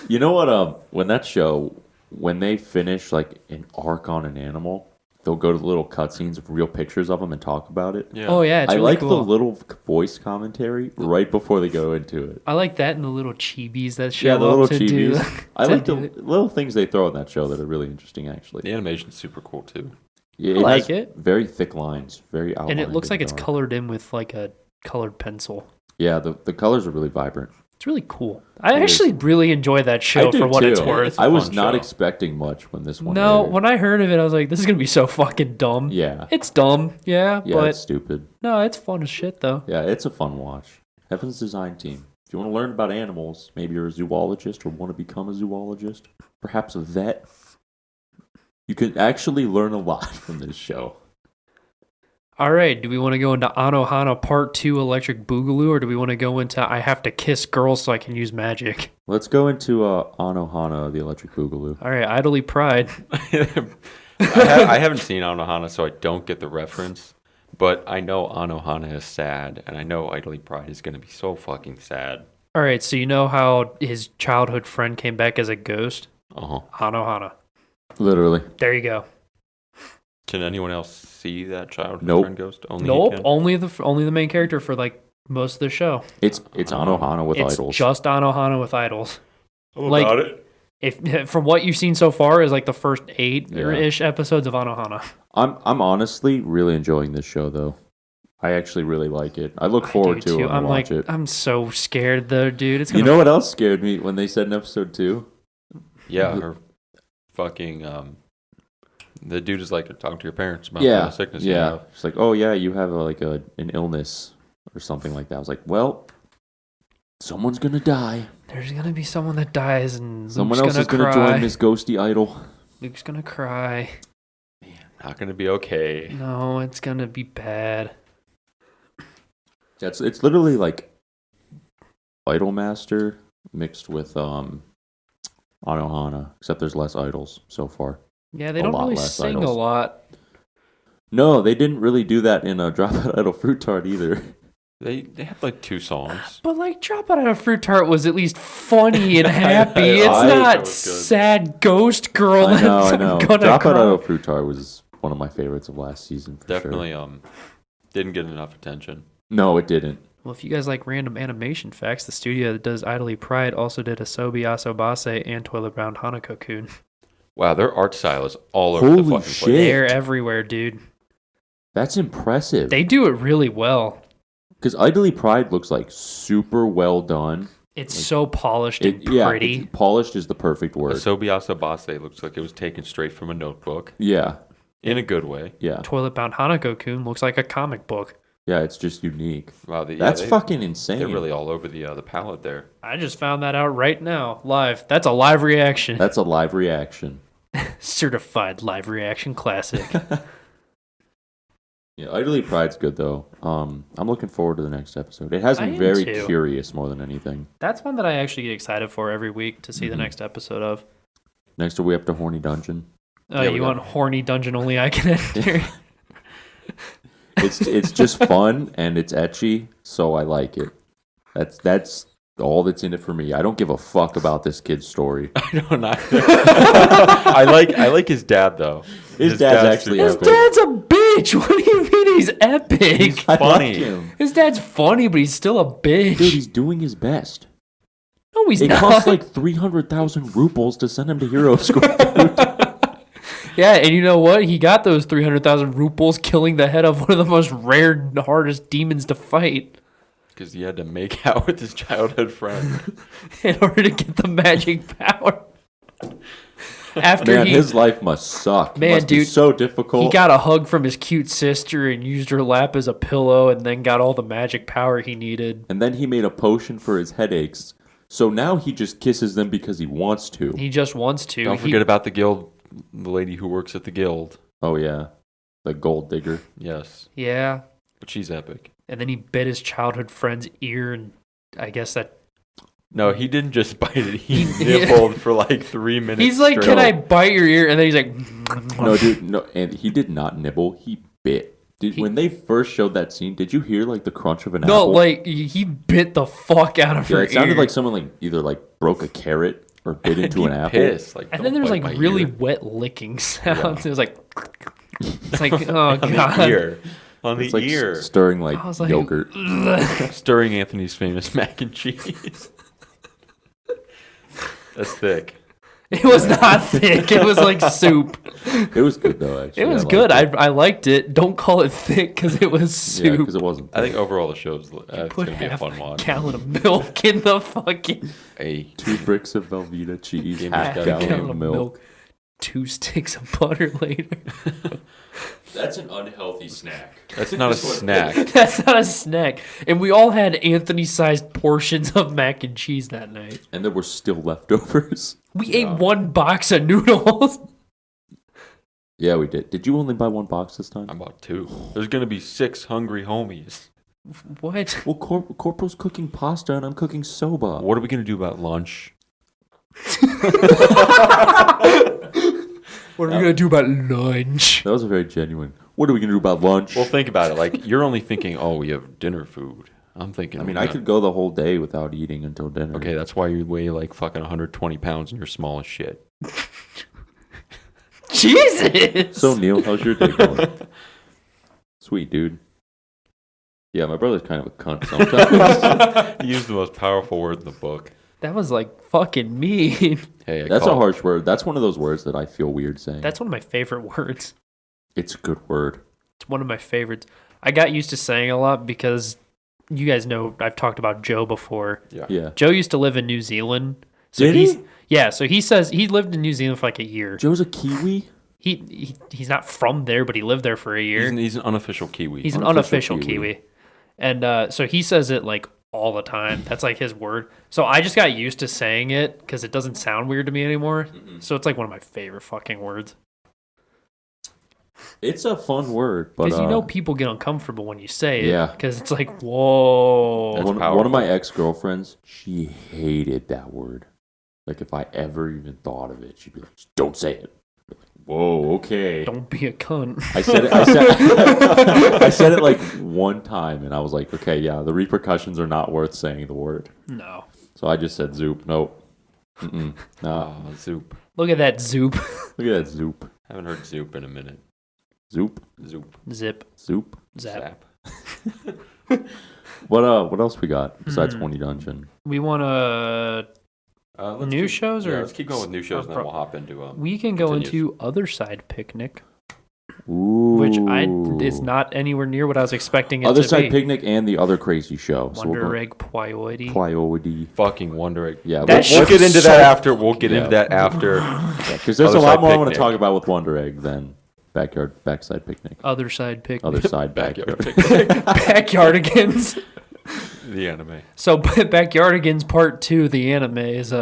You know what? When that show, when they finish like an arc on an animal, they'll go to the little cutscenes of real pictures of them and talk about it. Yeah. Oh yeah, it's I really like cool. the little voice commentary right before they go into it. I like that and the little chibis that show Yeah, the up little to do. chibis. I to like the do it. little things they throw in that show that are really interesting, actually. The animation's super cool too. Yeah, I like has it. Very thick lines, very outlined. And it looks like and it's dark. colored in with like a colored pencil. Yeah, the colors are really vibrant. It's really cool. I It actually really enjoy that show I do for what it's too. worth. I was fun not show. expecting much when this one. No, aired. when I heard of it, I was like, this is gonna be so fucking dumb. Yeah, It's dumb, yeah, yeah, but it's stupid. no, it's fun as shit though. Yeah, it's a fun watch. Heaven's Design Team. If you want to learn about animals, maybe you're a zoologist or want to become a zoologist, perhaps a vet, you can actually learn a lot from this show. All right, do we want to go into Anohana Part 2 Electric Boogaloo, or do we want to go into I have to kiss girls so I can use magic? Let's go into Anohana, the Electric Boogaloo. All right, Idly Pride. I haven't seen Anohana, so I don't get the reference. But I know Anohana is sad, and I know Idly Pride is going to be so fucking sad. All right, so you know how his childhood friend came back as a ghost? Uh-huh. Anohana. Literally. There you go. Can anyone else see that childhood Nope. friend ghost? Only he Nope, can? only the main character for like most of the show. It's Anohana with It's idols. just Anohana with idols. I'm like- about it. If from what you've seen so far is like the first 8-ish episodes of Anohana. I'm honestly really enjoying this show though. I actually really like it. I look forward to it when I I'm watch like, it. I'm so scared though, dude. It's You gonna know what else scared me when they said in episode 2? Yeah, her fucking the dude is like talking to your parents about Yeah, the sickness you yeah. have. It's like, oh yeah, you have an illness or something like that. I was like, well, someone's gonna die. There's gonna be someone that dies, and Someone Luke's else is gonna cry. join this ghosty idol. Luke's gonna cry. Not gonna be okay. No, it's gonna be bad. It's literally like Idol Master mixed with Anohana, except there's less idols so far. Yeah, they A don't lot really less sing idols. a lot. No, they didn't really do that in Dropout Idol Fruit Tart either. They have like 2 songs. But like, Drop Out of a Fruit Tart was at least funny and happy. I It's thought not it was good. sad ghost girl. I That's know. gonna Dropout cry. Idol Fruit Tart was one of my favorites of last season for Definitely sure. didn't get enough attention. No, it didn't. Well, if you guys like random animation facts, the studio that does Idly Pride also did Asobi Asobase and Toilet Bound Hanako-kun. Wow, their art style is all over the Holy fucking shit. place. They're everywhere, dude. That's impressive. They do it really well. Because Idly Pride looks like super well done. It's so polished and Yeah, pretty. polished is the perfect word. Asobi Asobase looks like it was taken straight from a notebook. Yeah, In a good way. yeah, Toilet Bound Hanako-kun looks like a comic book. yeah. It's just unique. Wow, That's fucking insane. They're really all over the palette there. I just found that out right now, live. That's a live reaction. That's a live reaction. Certified live reaction classic. Yeah, Idly Pride's good though. I'm looking forward to the next episode. It has I me am very too. curious more than anything. That's one that I actually get excited for every week to see the next episode of. Next, are we up to Horny Dungeon? Oh, Yeah, we you got- want horny dungeon only I can enter? It's just fun and it's etchy, so I like it. That's all that's in it for me. I don't give a fuck about this kid's story. I don't know. I like his dad though. His dad's actually His epic. dad's a bitch. What do you mean he's epic? I funny. like him. His dad's funny, but he's still a bitch. Dude, he's doing his best. no, he's It not. costs like 300,000 rubles to send him to hero school. Yeah, and you know what? He got those 300,000 rubles killing the head of one of the most rare and hardest demons to fight Because he had to make out with his childhood friend. in order to get the magic power. After Man, he his life must suck. Man, must be dude, so difficult. he got a hug from his cute sister and used her lap as a pillow and then got all the magic power he needed. And then he made a potion for his headaches. So now he just kisses them because he wants to. He just wants to. Don't forget about the guild, the lady who works at the guild. Oh, yeah. The gold digger. Yes, Yeah. but she's epic. And then he bit his childhood friend's ear, and I guess that No, he didn't just bite it. He nibbled for like 3 minutes. He's like, straight. "Can I bite your ear?" And then he's like, No, dude, no, and he did not nibble. He bit. Dude, when they first showed that scene, did you hear like the crunch of an "No, apple? like he bit the fuck out of Yeah, her it sounded ear." like someone like either like broke a carrot or bit into an apple. Pissed. Like, And don't then there was bite like my really ear. wet licking sounds. It was like, it's like, oh on god, the ear. On It's the like ear. stirring like I was like, yogurt. Stirring Anthony's famous mac and cheese. That's thick. It was not thick. It was like soup. It was good though. Actually, It was liked good. it. I liked it. Don't call it thick because it was Yeah, soup. because it wasn't. I think overall the show's it's Put going to be a half fun watch. gallon of milk in the fucking 2 bricks of Velveeta cheese, Give me half half gallon of milk. 2 sticks of butter later. That's an unhealthy snack. That's not a snack. That's not a snack. And we all had Anthony-sized portions of mac and cheese that night. And there were still leftovers. We ate 1 box of noodles. Yeah, we did. Did you only buy 1 box this time? I bought 2. There's going to be 6 hungry homies. What? Well, Corporal's cooking pasta and I'm cooking soba. What are we going to do about lunch? What are we gonna do about lunch? That was a very genuine. What are we going to do about lunch? Well, think about it. Like, you're only thinking, oh, we have dinner food. I'm thinking, I mean, I could go the whole day without eating until dinner. Okay, that's why you weigh like fucking 120 pounds and you're small as shit. Jesus. So, Neil, how's your day going? Sweet, dude. Yeah, my brother's kind of a cunt sometimes. He used the most powerful word in the book. That was like fucking mean. Hey, I That's a call- harsh word. That's one of those words that I feel weird saying. That's one of my favorite words. It's a good word. It's one of my favorites. I got used to saying a lot because you guys know I've talked about Joe before. Yeah. Joe used to live in New Zealand. So Did he? Yeah, so he says he lived in New Zealand for like a year. Joe's a Kiwi? He's not from there, but he lived there for a year. He's an unofficial Kiwi. He's an Unofficial unofficial Kiwi. Kiwi. And so he says it like all the time. That's like his word. So I just got used to saying it because it doesn't sound weird to me anymore. So it's like one of my favorite fucking words. It's a fun word, but Because you know people get uncomfortable when you say it. Yeah. Because it's like, whoa. That's one of my ex-girlfriends, she hated that word. Like, if I ever even thought of it, she'd be like, "Just don't say it." Like, whoa, okay. Don't be a cunt. I said it. I said it like one time, and I was like, "Okay, yeah, the repercussions are not worth saying the word." No. So I just said "zoop." Nope. Nah. Oh, Zoop. Look at that zoop. Look at that zoop. Haven't heard Zoop in a minute. Zoop. Zoop. Zip. Zoop. Zap. What else we got besides Horny Dungeon? We want to... New shows, or let's keep going with new shows, and then we'll hop into we can go continues. into Other Side Picnic, Ooh. which is not anywhere near what I was expecting it Other to Side be. Picnic and the other crazy show. Wonder Egg Pyoidy. Pyoidy. fucking Wonder Egg. Yeah, That We'll shit get into was that so- after. We'll get into that after. because there's Other a lot Side more I want to Picnic. talk about with Wonder Egg than backside picnic. Other Side Picnic. Other side Backyard backyard. Backyardigans. The anime. So Backyardigans Part 2, the anime, is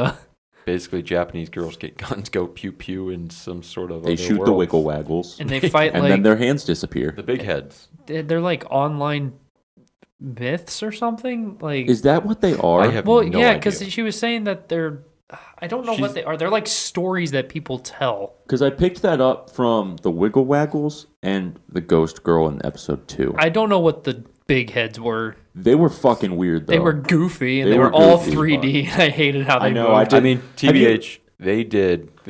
Basically, Japanese girls get guns, go pew pew in some sort of. They other shoot the world. wiggle waggles, and they fight and like then their hands disappear. The big heads. they're like online myths or something. Like Is that what they are? I have well, no yeah, idea. because she was saying that they're. I don't know what She's- they are. They're like stories that people tell. Because I picked that up from the Wiggle Waggles and the Ghost Girl in episode 2. I don't know what the big heads were. They were fucking weird though. They were goofy and They they, were were all goofy, 3D. I hated how they I know, moved. I I mean, Have you- TBH, they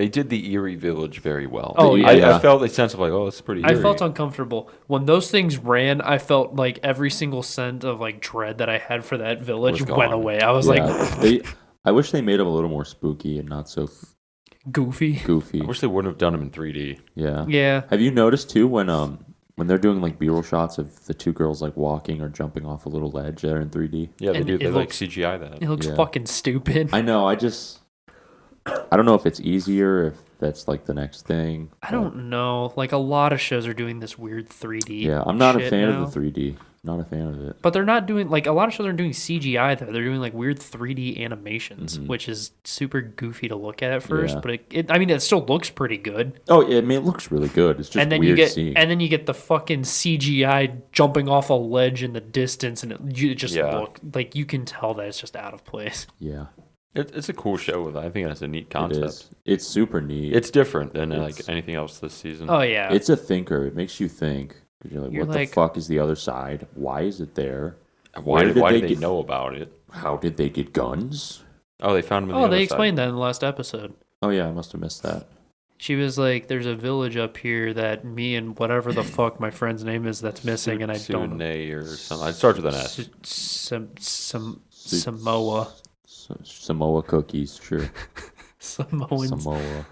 did the Erie Village very well. Oh, yeah. I felt a sense of like, oh, it's pretty. I eerie. felt uncomfortable when those things ran. I felt like every single scent of like dread that I had for that village Was went gone. away. I was like I wish they made them a little more spooky and not so goofy. goofy. I wish they wouldn't have done them in 3D. Yeah. Yeah, Have you noticed too when they're doing like B-roll shots of the two girls like walking or jumping off a little ledge there in 3D? Yeah, they And do. it They like looks- CGI that. it looks Yeah. fucking stupid. I know. I don't know if it's easier, if that's like the next thing. I don't know. Like a lot of shows are doing this weird 3D. Yeah, I'm not a shit fan now. of the 3D. Not a fan of it. But they're not doing like a lot of shows aren't doing CGI though. They're doing like weird 3D animations, which is super goofy to look at first. Yeah. But it still looks pretty good. Oh, I mean, it looks really good. It's just And then weird you get seeing. and then you get the fucking CGI jumping off a ledge in the distance, and it just Yeah. look like you can tell that it's just out of place. Yeah. It's a cool show. I think that's a neat It concept. is. It's super neat. It's different than It's- like anything else this season. Oh yeah. It's a thinker. It makes you think. 'Cause you're like, You're what like- the fuck is the other side? Why is it there? why did they get- know about it? How did they get guns? Oh, they found him. In the Oh, other they side. explained that in the last episode. Oh yeah, I must have missed that. She was like, "There's a village up here that me and whatever the fuck my friend's name is that's missing, and I don't know." Sunay or something. It starts with an S. Samoa. Samoa cookies, sure. Samoans. Samoa.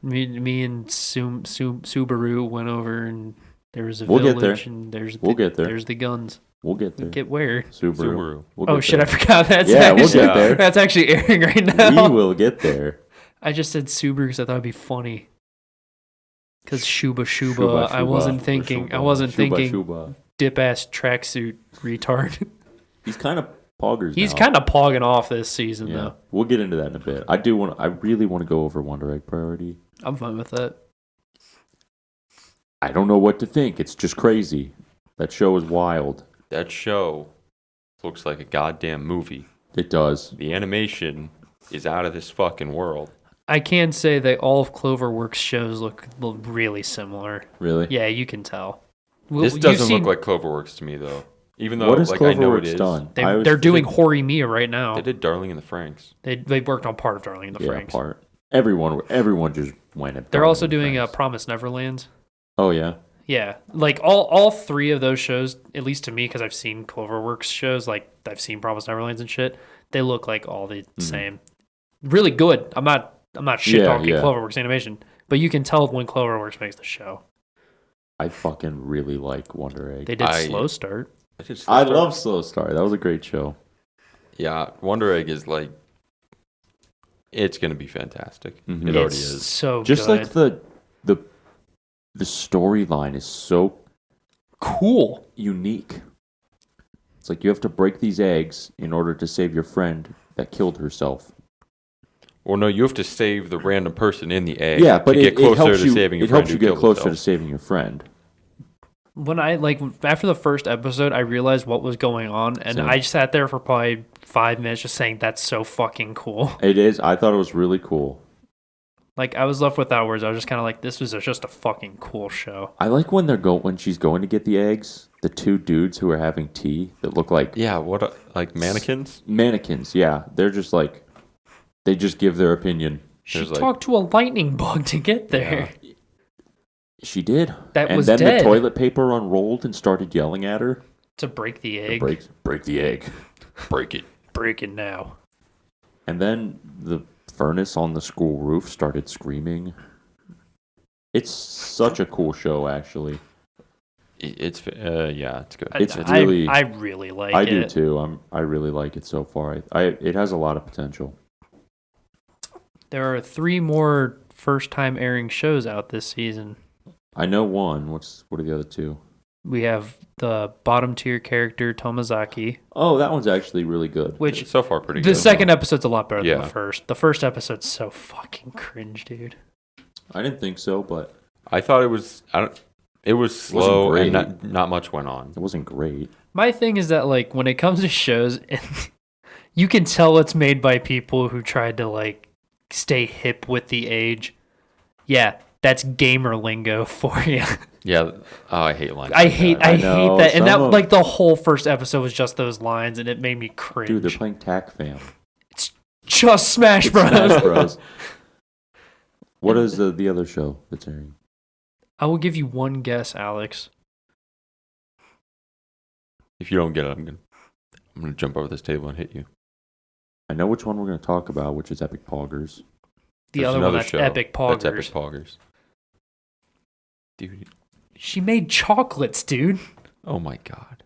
Me and Subaru went over, and there was a We'll get village, there. and there's We'll get there. there's the guns. We'll get there. Get where? Subaru. We'll Oh get shit! there. I forgot that's Yeah, we'll actually, get there. That's actually airing right now. We will get there. I just said Subaru because I thought it'd be funny. Because Shuba Shuba, Shuba, I wasn't Shuba, thinking. Shuba, I wasn't Shuba, thinking Shuba. dip ass tracksuit retard. He's kind of poggers. He's now. kind of pogging off this season Yeah, though. we'll get into that in a bit. I really want to go over Wonder Egg Priority. I'm fine with that. I don't know what to think. It's just crazy. That show is wild. That show looks like a goddamn movie. It does. The animation is out of this fucking world. I can say that all of Cloverworks shows look really similar. Really? Yeah, you can tell. This You've doesn't seen- look like Cloverworks to me, though. Even though, What has like, I know it Cloverworks is. done? They're doing Hori Mia right now. They did Darling in the Franxx. They worked on part of Darling in the Yeah, Franxx. part. Everyone just went at. They're also Darling in the doing Franxx. Promise Neverland. Oh yeah. Yeah, like all three of those shows, at least to me, because I've seen Cloverworks shows, like I've seen Promise Neverlands and shit. They look like all the same. Really good. I'm not shit talking yeah. Cloverworks animation, but you can tell when Cloverworks makes the show. I fucking really like Wonder Egg. They did Slow Start. I love Slow Start. That was a great show. Yeah, Wonder Egg is like, it's gonna be fantastic. Mhm. It already It's is. so Just good. like the storyline is so Cool. unique. It's like you have to break these eggs in order to save your friend that killed herself. Well, no, you have to save the random person in the egg. Yeah, but to get it closer helps to you. saving your It friend helps you who get killed closer to himself. saving your friend. When I after the first episode, I realized what was going on, and Same. I sat there for probably 5 minutes just saying, "That's so fucking cool." It is. I thought it was really cool. Like I was left without words. I was just kind of like, "This was just a fucking cool show." I like when when she's going to get the eggs. The two dudes who are having tea that look like Yeah, like mannequins? mannequins. Yeah, they're just like they just give their opinion. She There's, like- talked to a lightning bug to get there. She did. That and was then dead. the toilet paper unrolled and started yelling at her. To break the egg. Break the egg. Break it. Break it now. And then the furnace on the school roof started screaming. It's such a cool show, actually. It's good. It's I really- really like I it. do too. I really like it so far. It has a lot of potential. There are 3 more first-time airing shows out this season. I know one. What are the other two? We have the bottom tier character Tomazaki, Oh, that one's actually really good. which So far, pretty the good. second episode's a lot better than Yeah. the first. The first episode's so fucking cringe, dude. I didn't think so, but I thought it was. It was slow great. and not much went on. it wasn't great. My thing is that like when it comes to shows, you can tell it's made by people who tried to like stay hip with the age. Yeah, that's gamer lingo for you. Yeah. Oh, I hate lines. I like hate that. I know, hate that. And that some of- like the whole first episode was just those lines and it made me cringe. Dude, they're playing Tac Fam. Just Smash Bros. Smash Bros. What is the other show that's airing? I will give you one guess, Alex. If you don't get it, I'm gonna jump over this table and hit you. I know which one we're going to talk about, which is Epic Poggers. The There's other one another that's show Epic Poggers. That's Epic Poggers. Dude. She made chocolates, dude. Oh my god.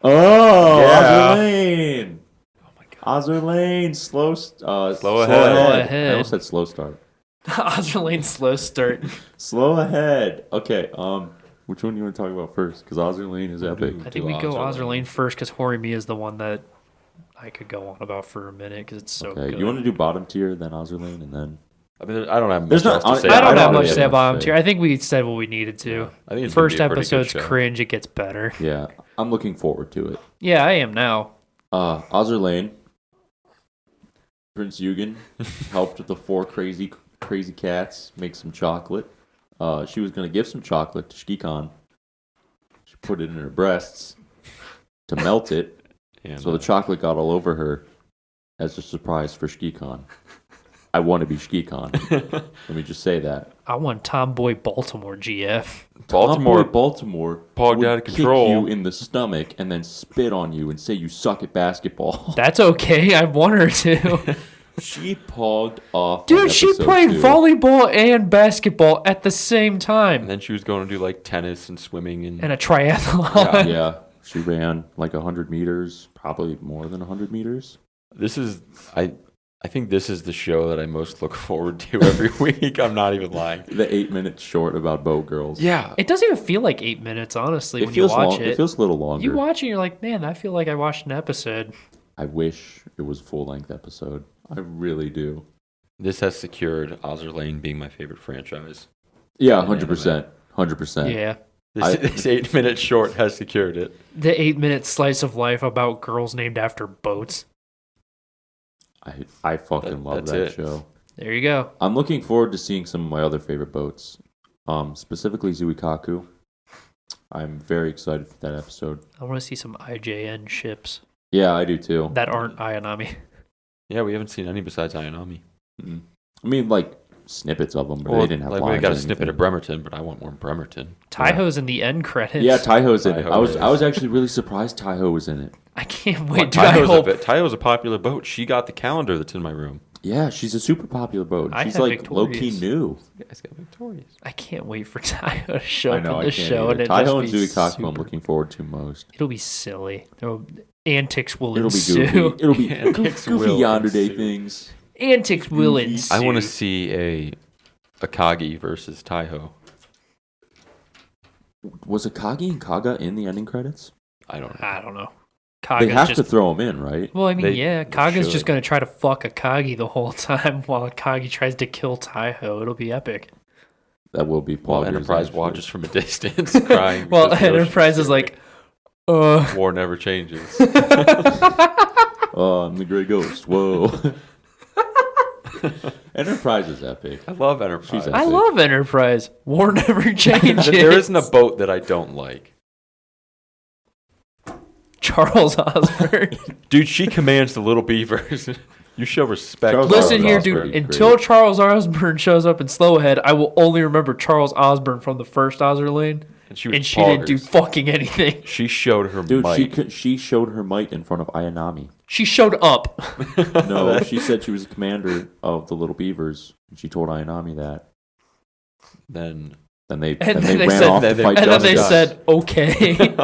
Oh, Yeah. Ozerlane! Oh my god. Ozerlane, slow Ahead. Slow ahead. I almost said slow start. Ozerlane slow start. Slow ahead. Okay, which one do you want to talk about first? Because Ozerlane is epic. I think we go Ozerlane first because Horimiya is the one that I could go on about for a minute because it's so Okay, good. you want to do bottom tier, then Ozerlane, and then... I mean, I don't have There's much not- else to say. I don't I have don't much really to say have about much him to tier. say. I think we said what we needed to. I think it's gonna First be a pretty good episode's show. cringe. It gets better. Yeah, I'm looking forward to it. Yeah, I am now. Ozerlane. Prince Eugen helped the four crazy cats make some chocolate. She was going to give some chocolate to Shikon. She put it in her breasts to melt it, And, so the chocolate got all over her as a surprise for Shikon. I want to be Shikon. Let me just say that. I want Tomboy Baltimore GF. Baltimore Baltimore pogged would out of control. kick you in the stomach and then spit on you and say you suck at basketball. That's okay. I want her to. She pogged off. Dude, she played volleyball and basketball at the same time. And then she was going to do like tennis and swimming And a triathlon. Yeah, she ran like 100 meters, probably more than 100 meters. This is I think this is the show that I most look forward to every week. I'm not even lying. The 8-minute short about boat girls. Yeah. It doesn't even feel like 8 minutes, honestly, when you feels watch long, it. It feels a little longer. You watch it, you're like, man, I feel like I watched an episode. I wish it was a full-length episode. I really do. This has secured Ozzer Lane being my favorite franchise. Yeah, 100%. 100%. Yeah. This 8-minute short has secured it. The 8-minute slice of life about girls named after boats. I fucking love that's that it. show. There you go. I'm looking forward to seeing some of my other favorite boats, specifically Zuikaku. I'm very excited for that episode. I want to see some IJN ships Yeah, I do too. that aren't Ayanami. Yeah, we haven't seen any besides Ayanami. Mm. I mean, like snippets of them, but Well, they didn't have like lines. we got or a snippet of anything. Bremerton, but I want more Bremerton. Taiho's in the end credits. Yeah, Taiho's in it. Taiho I was actually really surprised Taiho was in it. I can't wait. Dude, I hope. Taiho's a popular boat. She got the calendar that's in my room. Yeah, she's a super popular boat. I She's have like low key Victorious. new. You guys got victorious. I can't wait for Taiho to show I up know. on I this can't show. either. And Taiho and it just be Zuikaku, I'm super- looking forward to most. It'll be silly. Antics will It'll be ensue. goofy. It'll be Antics goofy will Yonder Day ensue. things. Antics will Goofy. ensue. I want to see a Akagi versus Taiho. Was Akagi and Kaga in the ending credits? I don't know. I don't know. They Kaga's have just, to throw them in, right? Well, I mean, They- yeah. they Kaga's should. just going to try to fuck Akagi the whole time while Akagi tries to kill Taiho. It'll be epic. That will be While poggers, Enterprise actually. watches from a distance, crying. Well, because the ocean's Enterprise is scary. like, War never changes. Oh, I'm the Grey Ghost. Whoa. Enterprise is epic. I love Enterprise. She's I epic. love Enterprise. War never changes. There isn't a boat that I don't like. Charles Osborne. Dude, she commands the little beavers. You show respect. Charles Listen Osborne here, was dude. pretty Until great. Charles Osborne shows up in Slowhead, I will only remember Charles Osborne from the first Ozzer Lane, And she was and she didn't do poggers. fucking anything. She showed her Dude, might. she showed her might in front of Ayanami. She showed up. No, she said she was the commander of the Little Beavers. And she told Ayanami that. Then Then they And then then they they ran said- off to and fight And then they Justice. said, okay.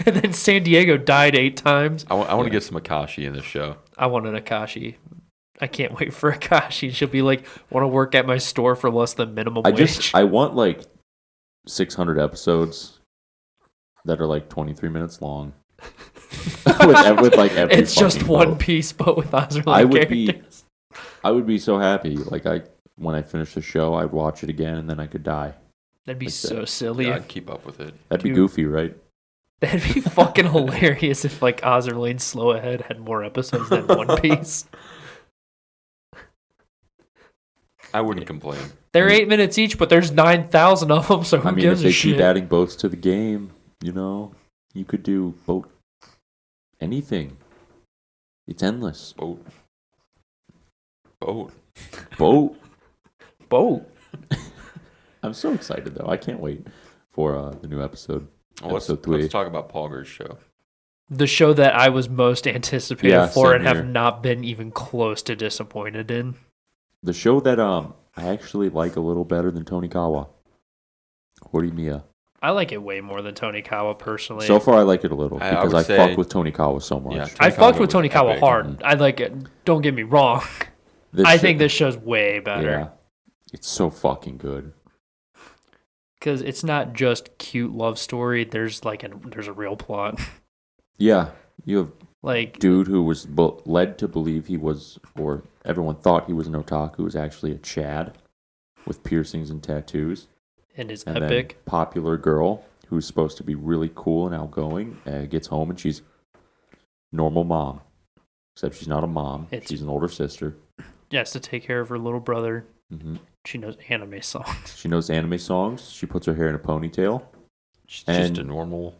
And then San Diego died 8 times. I want Yeah. to get some Akashi in this show. I want an Akashi. I can't wait for Akashi. She'll be like, want to work at my store for less than minimum wage. I want like 600 episodes that are like 23 minutes long. with like every It's just fucking One boat. Piece, but with Ozzer I Lane would be- characters. I would be so happy. Like when I finish the show, I'd watch it again and then I could die. That'd be like so that. silly. Yeah, I'd keep up with it. That'd be Dude. goofy, right? That'd be fucking hilarious if like Ozzer Lane Slow Ahead had more episodes than One Piece. I wouldn't complain. They're 8 minutes each, but there's 9,000 of them, so who I mean, gives if they a shit? keep adding boats to the game, you could do boat anything. It's endless. Boat. Boat. Boat. I'm so excited though. I can't wait for the new episode. Well, Episode 3. let's talk about Pogger's show. The show that I was most anticipated Yeah, for same and have here. not been even close to disappointed in. The show that I actually like a little better than Tonikawa. Horimiya. I like it way more than Tony Kawa personally. So far, I like it a little I because would I say- fuck with Tonikawa so much. Yeah, I fucked Tonikawa with Tony was Kawa epic. hard. I like it. Don't get me wrong. I think this show's way better. Yeah, it's so fucking good. Because it's not just cute love story. There's there's a real plot. Yeah, you have Like, dude who was led to believe he was, or everyone thought he was an otaku, was actually a Chad with piercings and tattoos. and is And epic. then popular girl who's supposed to be really cool and outgoing gets home and she's normal mom. except she's not a mom. She's an older sister. She has to take care of her little brother. Mm-hmm. She knows anime songs. She knows anime songs. She puts her hair in a ponytail. She's just a normal.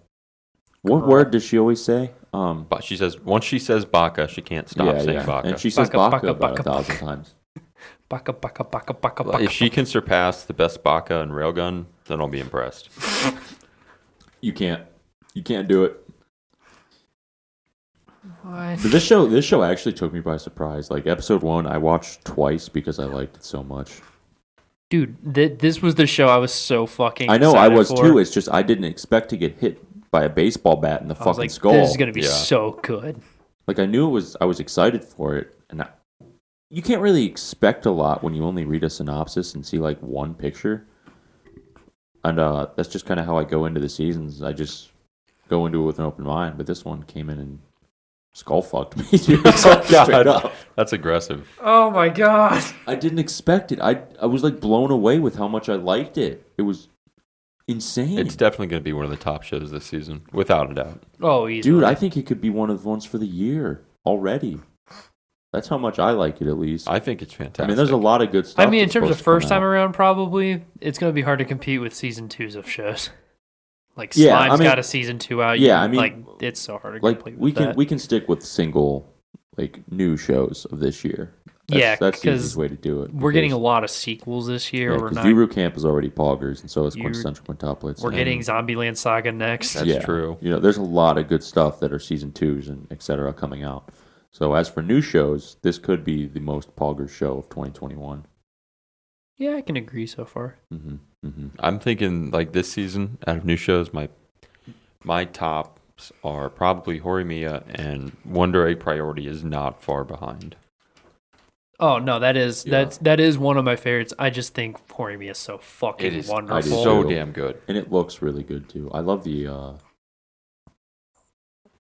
What girl. word does she always say? But she says once she says baka, she can't stop saying baka. And she says baka about 1,000 times. Baka, baka, baka, baka, Well, baka. if she can surpass the best baka in Railgun, then I'll be impressed. You can't do it. What? But this show actually took me by surprise. Like episode 1, I watched twice because I liked it so much. Dude, this was the show I was so fucking I know I was for. too. It's just I didn't expect to get hit by a baseball bat in the I was fucking like, skull. this is gonna be so good. Like I knew it was. I was excited for it, and you can't really expect a lot when you only read a synopsis and see like one picture. And that's just kind of how I go into the seasons. I just go into it with an open mind. But this one came in and skull fucked me. Straight up. That's aggressive. Oh my god. I didn't expect it. I was like blown away with how much I liked it. It was insane. It's definitely going to be one of the top shows this season, without a doubt. Oh, easily. Dude, I think it could be one of the ones for the year already. That's how much I like it, at least. I think it's fantastic. I mean, there's a lot of good stuff. I mean, in that's terms of supposed to come first time out. around, probably it's gonna be hard to compete with season 2s of shows. Like Yeah, Slime's I mean- got a season 2 out. Yeah, I mean, like it's so hard to Like compete we with can that. we can stick with single like new shows of this year. Yeah, That's the 'cause easiest way to do it. We're getting a lot of sequels this year. Yeah, we're because not. Yuru Camp is already poggers, and so is Yuru- Quintessential Quintuplets. We're and- getting Zombieland Saga next. That's true. You know, there's a lot of good stuff that are season 2s and etc. coming out. So as for new shows, this could be the most poggers show of 2021. Yeah, I can agree so far. Mm-hmm. Mm-hmm. I'm thinking like this season out of new shows, my tops are probably Horimiya, and Wonder Egg Priority is not far behind. Oh no, that is Yeah. that is one of my favorites. I just think Horimiya is so fucking It is wonderful. so too. damn good. And it looks really good too. I love the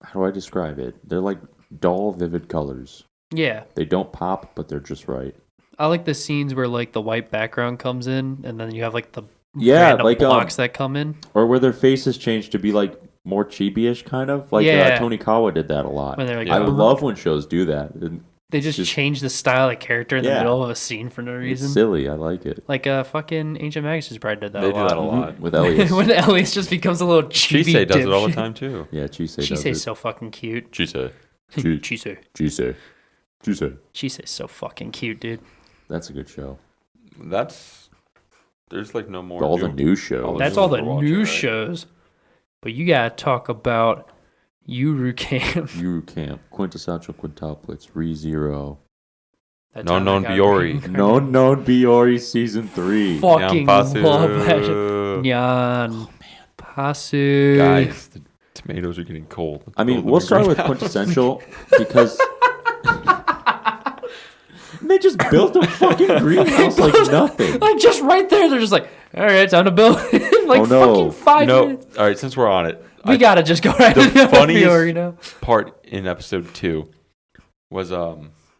how do I describe it? They're like dull, vivid colors. Yeah, They don't pop, but they're just right. I like the scenes where like the white background comes in, and then you have like the Yeah, random like blocks that come in. or where their faces change to be like more chibi-ish kind of. Like Yeah. Tony Kawa did that a lot. When they're like, Yeah. I love when shows do that. And they just just- change the style of character in the Yeah. middle of a scene for no it's reason. silly. I like it. Like fucking Ancient Magus' Bride did that They a do lot. that a lot. With Elias. When Elias just becomes a little chibi Chisei does it all the dipshit. time too. Yeah, Chisei does Chisei's it. so fucking cute. Chisei. Chi- Chisei. Chisei. Chisei. Chisei's so fucking cute, dude. That's a good show. There's like no more. All the new all shows. That's new all the we're watching, new right? shows. But you gotta talk about Yuru Camp. Yuru Camp, Quintessential Quintuplets, ReZero. That No time I Known got Biori. reincarnated. No Known Biori Season 3. Fucking Nyanpasu. love that shit. Nyan. Pasu. Guys, the tomatoes are getting cold. Let's I mean, build them we'll in start with greenhouse. Quintessential because they just built a fucking greenhouse like nothing. Like just right there, they're just like, all right, time to build. Like Oh, no. fucking 5 minutes. All right, since we're on it, We gotta just go right the into the funniest- Biori now. part in episode 2 was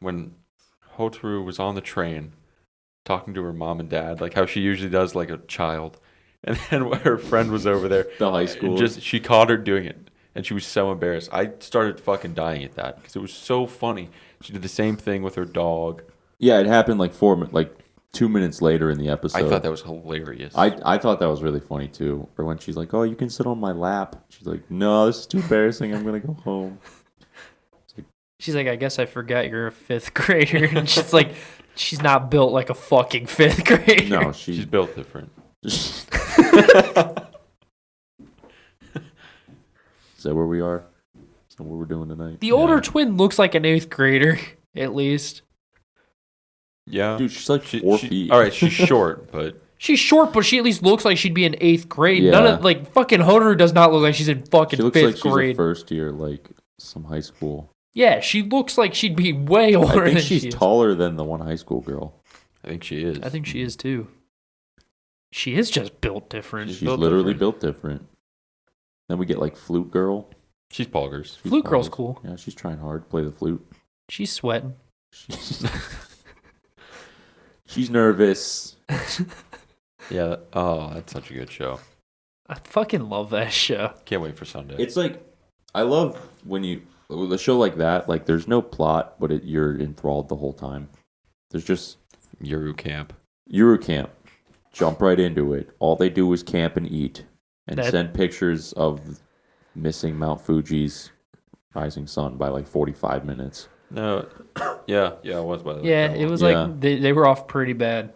when Hotaru was on the train talking to her mom and dad, like how she usually does, like a child. And then when her friend was over there, The high school. she caught her doing it, and she was so embarrassed. I started fucking dying at that because it was so funny. She did the same thing with her dog. Yeah, it happened like 2 minutes later in the episode. I thought that was hilarious. I thought that was really funny too. Or when she's like, "Oh, you can sit on my lap." She's like, "No, this is too embarrassing. I'm gonna go home." She's like, I guess I forgot you're a 5th grader. And she's like, she's not built like a fucking 5th grader. No, She's she's. built different. Is that where we are? Is that what we're doing tonight? The older Yeah. twin looks like an 8th grader, at least. Yeah. Dude, she's like 4 feet. All right, she's short, but She's short, but she at least looks like she'd be in 8th grade. Yeah. None of like fucking Hotaru does not look like she's in fucking She looks 5th like she's grade. a first year, like some high school. Yeah, she looks like she'd be way older I think than she's she is. taller than the one high school girl. I think she is. I think she is too. She is just built different. She's She's built literally different. built different. Then we get like Flute Girl. She's poggers. She's Flute Girl's probably- cool. Yeah, she's trying hard. Play the flute. She's sweating. She's nervous. Yeah. Oh, that's such a good show. I fucking love that show. Can't wait for Sunday. It's like I love when you with a show like that, like there's no plot, but you're enthralled the whole time. There's just Yuru camp. Eurocamp. Jump right into it. All they do is camp and eat and That- send pictures of missing Mount Fuji's rising sun by like 45 minutes. No, yeah, it was by the way. Yeah, it was Yeah. like they were off pretty bad.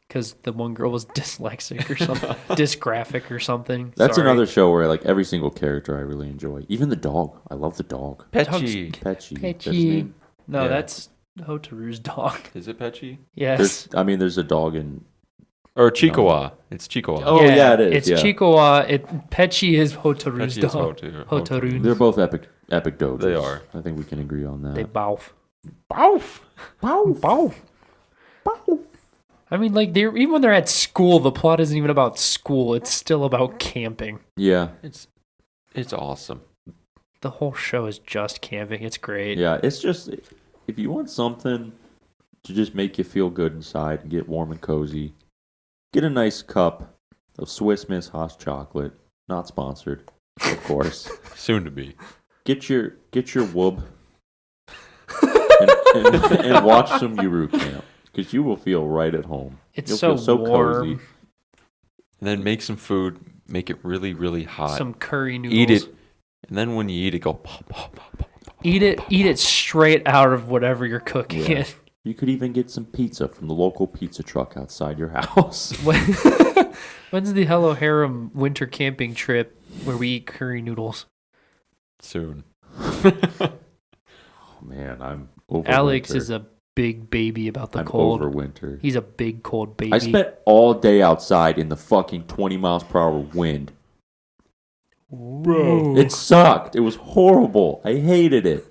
Because the one girl was dyslexic or something, dysgraphic or something. That's Sorry. another show where like every single character I really enjoy. Even the dog. I love the dog. Petchy. Petchy. That's his Petchy. name. No, Yeah. that's Hotaru's dog. Is it Petchy? Yes. There's a dog in. Or Chikawa. It's Chikawa. Oh, yeah, it is, It's yeah. Chikawa. Petchy is Hotaru's Petchy is dog. Hotaru. They're both epic dogs. They are. I think we can agree on that. They bow. Bowf. Bow. I mean, like even when they're at school, the plot isn't even about school. It's still about camping. Yeah. It's awesome. The whole show is just camping. It's great. Yeah. It's just if you want something to just make you feel good inside and get warm and cozy, get a nice cup of Swiss Miss hot chocolate. Not sponsored, of course. Soon to be. Get your whoop and watch some Yuru Camp because you will feel right at home. It's You'll so feel so warm. cozy. And then make some food. Make it really, really hot. Some curry noodles. Eat it. And then when you eat it, go pop, pop, pop, pop, pop. Eat it straight out of whatever you're cooking. Yeah. You could even get some pizza from the local pizza truck outside your house. When's the Hello Harem winter camping trip where we eat curry noodles? Soon. Oh, man, I'm over Alex winter. is a big baby about the I'm cold. over winter. He's a big cold baby. I spent all day outside in the fucking 20 miles per hour wind. Bro. It sucked. It was horrible. I hated it.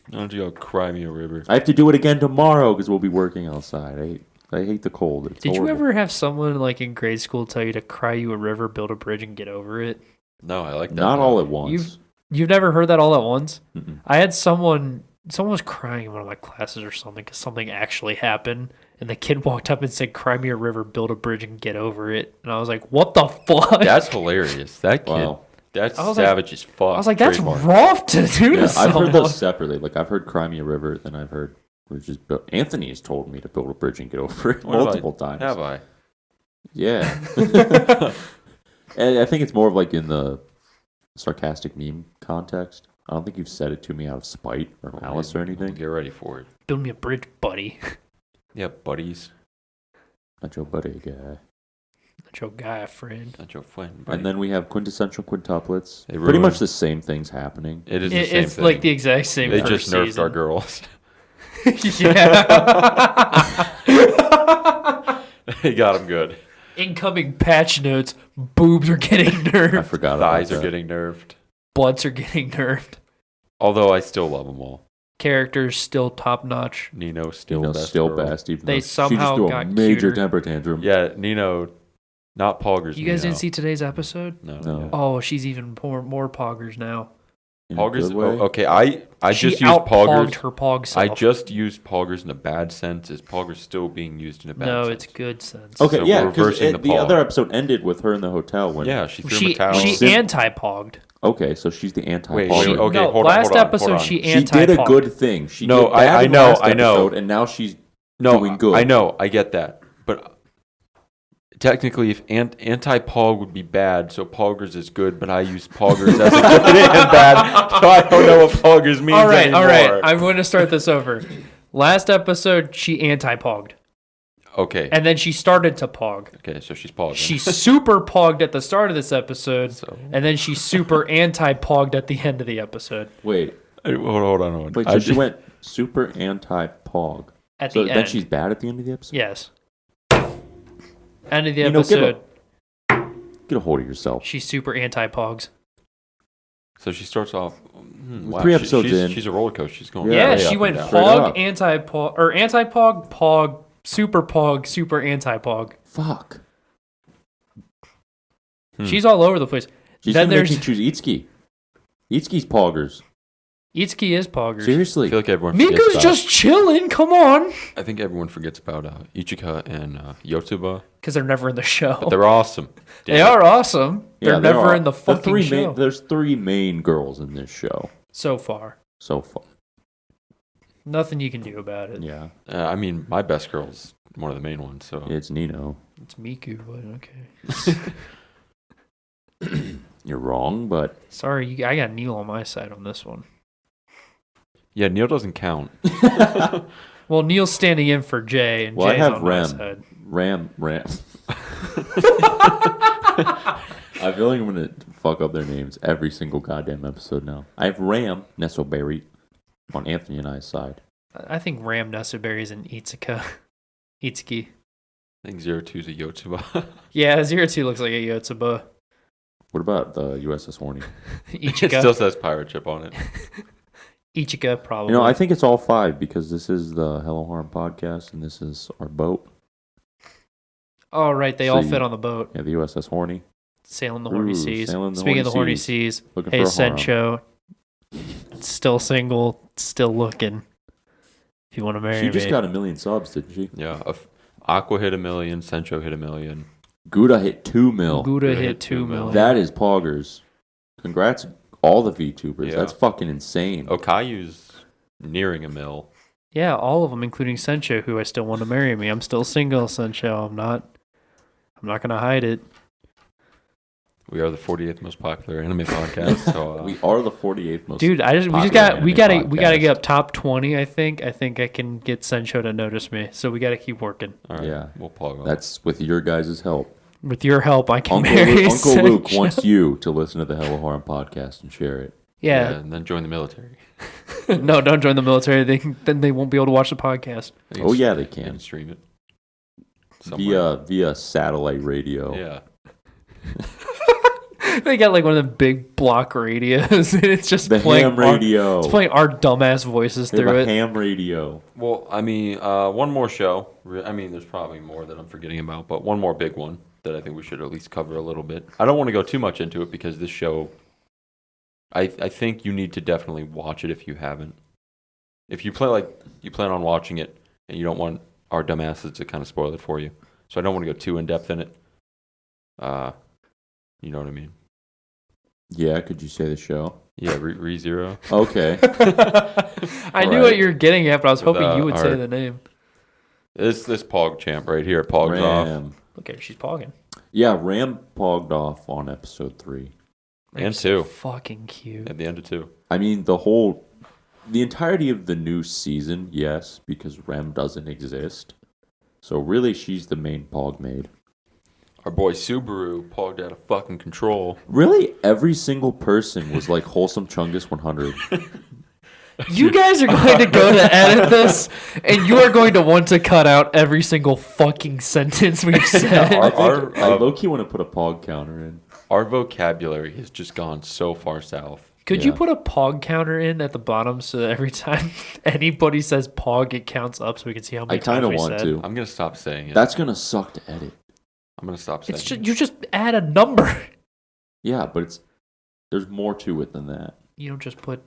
Why don't you go cry me a river? I have to do it again tomorrow because we'll be working outside. I hate the cold. It's Did you horrible. ever have someone like in grade school tell you to cry you a river, build a bridge, and get over it? No, I like that. Not all at once. You've never heard that all at once? Mm-mm. I had someone was crying in one of my classes or something because something actually happened. And the kid walked up and said, cry me a river, build a bridge, and get over it. And I was like, what the fuck? That's hilarious. That kid. Wow. That's I was like- savage as fuck. I was like, that's Trademark. rough to do Yeah, to I've someone. heard those separately. Like I've heard Cry Me a River, then I've heard Anthony has told me to build a bridge and get over it What have I- multiple times. Have I? Yeah. And I think it's more of like in the sarcastic meme context. I don't think you've said it to me out of spite or malice or anything. Get ready for it. Build me a bridge, buddy. Yeah, buddies. Not your buddy guy. Not your guy, friend. Not your friend. Buddy. And then we have quintessential quintuplets. They Pretty much ruined- the same things happening. it is the same It's thing. like the exact same They first just nerfed season. our girls. Yeah. They got them good. Incoming patch notes. Boobs are getting I nerfed. forgot Thighs about are that. getting nerfed. Bloods are getting nerfed. Although I still love them all. Characters still top notch. Nino still You know, best. still girl. best. Even They though somehow she just threw a got major cuter. temper tantrum. Yeah, Nino, not Poggers. You guys Nino. didn't see today's episode? No. No. Yeah. Oh, she's even more poggers now. In a Poggers. good way. Oh, okay, I She just used out-pogged Poggers. her pog I self. just used Poggers in a bad sense. Is Poggers still being used in a bad No, sense? it's good sense. Okay, So yeah, we're because reversing the the other pog. episode ended with her in the hotel when. Yeah, she threw him She a towel. Sim- anti-pogged. Okay, so she's the anti. Wait, Pogger. wait, okay, no, hold on, last hold on, episode hold on. she She anti-pogged. did a good thing. She No, did bad I in the know, last I know. episode, and now she's No, doing good. I know, I get that, but technically, if anti-pog would be bad, so Poggers is good, but I use Poggers as a good and bad, so I don't know what Poggers means All right, anymore. all right. I'm going to start this over. Last episode, she anti-pogged. Okay, And then she started to pog. okay, so she's Pogging. She super pogged at the start of this episode, So, and then she super anti-pogged at the end of the episode. Wait, hold on. wait. I So she just- went super anti-pog. At So the then end. she's bad at the end of the episode. Yes. End of the You know, give episode, Get a hold of yourself. she's super anti-pogs. So she starts off. Wow, 3 episodes she's, in. She's a roller coaster. She's going. Yeah, way she up went and down. Straight pog, up. anti-pog, or anti-pog, pog, super anti-pog. Fuck. Hmm. She's all over the place. She's Then gonna make there's me choose Itsuki. Itsuki's poggers. Itsuki is poggers. I Seriously. feel like everyone forgets Miku's about, just chilling. Come on. I think everyone forgets about Ichika and Yotsuba. Because they're never in the show. But they're awesome. They are awesome. They're there never are- in the fucking show. There's 3 main girls in this show So far. so far. Nothing you can do about it. Yeah. I mean, my best girl's one of the main ones. So It's Nino. It's Miku, but okay. You're wrong, but Sorry, I got Neil on my side on this one. yeah, Neil doesn't count. Well, Neil's standing in for Jay, and Well, I Jay's have on my Rem. side. Ram. I feel like I'm going to fuck up their names every single goddamn episode now. I have Ram Nesselberry on Anthony and I's side. I think Ram Nesuberry's and Itsuki. I think 02's a Yotsuba. Yeah, 02 looks like a Yotsuba. What about the USS Horny? It Ichika. still says pirate ship on it. Ichika, probably. You know, I think it's all 5 because this is the Hello Harm podcast and this is our boat. Oh, right. They So all you- fit on the boat. Yeah, the USS Horny. Sailing the horny Ooh, seas. sailing the Speaking of the horny horny seas, Looking hey, for a harem. Sencho. Still single, still looking. If you want to marry She me. just got 1 million subs, didn't she? Yeah. Aqua hit 1 million. Sencho hit 1 million. Gouda hit 2 mil. Gouda Gouda hit hit 2 2 million. That is poggers. Congrats, all the VTubers. Yeah. That's fucking insane. Okayu's nearing 1 mil. Yeah, all of them, including Sencho, who I still want to marry me. I'm still single, Sencho. I'm not gonna hide it. We are the 48th most popular anime podcast. So We are the 48th most. Dude, we popular gotta anime gotta podcast. get up top 20. I think I can get Sencho to notice me. So we gotta keep working. all right, Yeah. we'll plug on. That's with your guys' help. With your help, I can Uncle, marry Uncle Luke Sencho. wants you to listen to the Hello Harm podcast and share it. Yeah. and then join the military. No, don't join the military. Then they won't be able to watch the podcast. They Oh can- yeah, they they can can stream it. Somewhere. via satellite radio. Yeah. They got like one of the big block radios, and it's just The playing ham radio. It's playing our dumbass voices They have through a it. ham radio. Well, I mean, one more show. I mean, there's probably more that I'm forgetting about, but one more big one that I think we should at least cover a little bit. I don't want to go too much into it because this show, I think you need to definitely watch it if you haven't. If you plan on watching it and you don't want our dumbasses to kind of spoil it for you, so I don't want to go too in depth in it. You know what I mean? Yeah, could you say the show? Yeah, ReZero. Okay. I knew Alright. what you were getting at, but I was hoping you would say our- the name. This Pog champ right here, Pog's off. Ram. Okay, she's pogging. Yeah, Ram pogged off on episode 3. And Ram's so 2. fucking cute. At the end of 2. I mean, the entirety of the new season, yes, because Rem doesn't exist. So really, she's the main pog maid. Our boy Subaru pogged out of fucking control. Really, every single person was like Wholesome Chungus 100. You guys are going to go to edit this, and you are going to want to cut out every single fucking sentence we've said. I low-key want to put a pog counter in. Our vocabulary has just gone so far south. Could you Yeah. put a pog counter in at the bottom so that every time anybody says pog, it counts up so we can see how many I kind of times we want said? to. I'm gonna stop saying it. That's going to suck to edit. I'm gonna stop saying It's just, it. you just add a number. Yeah, but there's more to it than that. You don't just put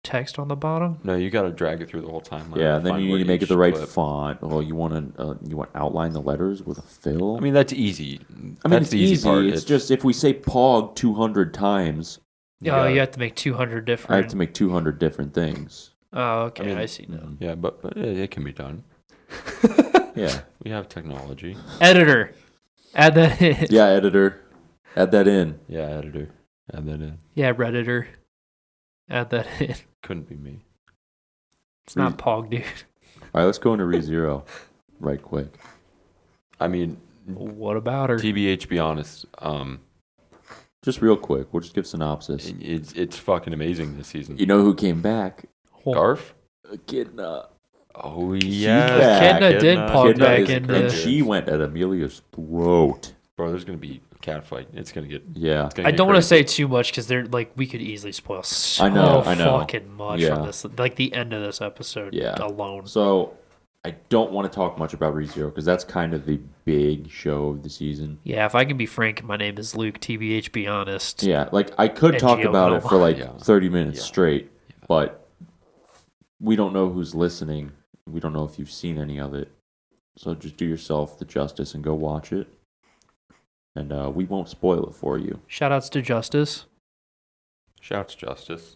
text on the bottom. No, you gotta drag it through the whole timeline. Yeah, and then find you where need to make it each the right clip- font. Well, you want to outline the letters with a fill. I mean, that's easy. I mean, That's it's the easy part. It's just if we say pog 200 times, Oh, you have to make 200 different. I have to make 200 different things. Oh, okay. I, I mean, see now. Yeah, but it can be done. Yeah. We have technology. Editor. Add that in. Yeah, editor. Add that in. Yeah, editor. Add that in. Yeah, Redditor. Add that in. Couldn't be me. It's not pog, dude. All right, let's go into ReZero right quick. I mean, What about her? TBH, be honest. Just real quick. We'll just give synopsis. It's fucking amazing this season. You know who came back? Garf? Echidna. Oh back. yeah, Echidna did pog Echidna back is- into- and she went at Amelia's throat. Bro, there's gonna be a cat fight. It's gonna get. Yeah. It's gonna I get don't want to crazy. say too much because they're like we could easily spoil so I know. fucking much Yeah. from this, like the end of this episode Yeah. alone. So I don't want to talk much about ReZero because that's kind of the big show of the season. Yeah, if I can be frank, my name is Luke. TBH, be honest. Yeah, like I could talk NGO about it for like Yeah. 30 minutes Yeah. straight. But we don't know who's listening. We don't know if you've seen any of it. So just do yourself the justice and go watch it. And we won't spoil it for you. Shoutouts to Justice. Shouts Justice.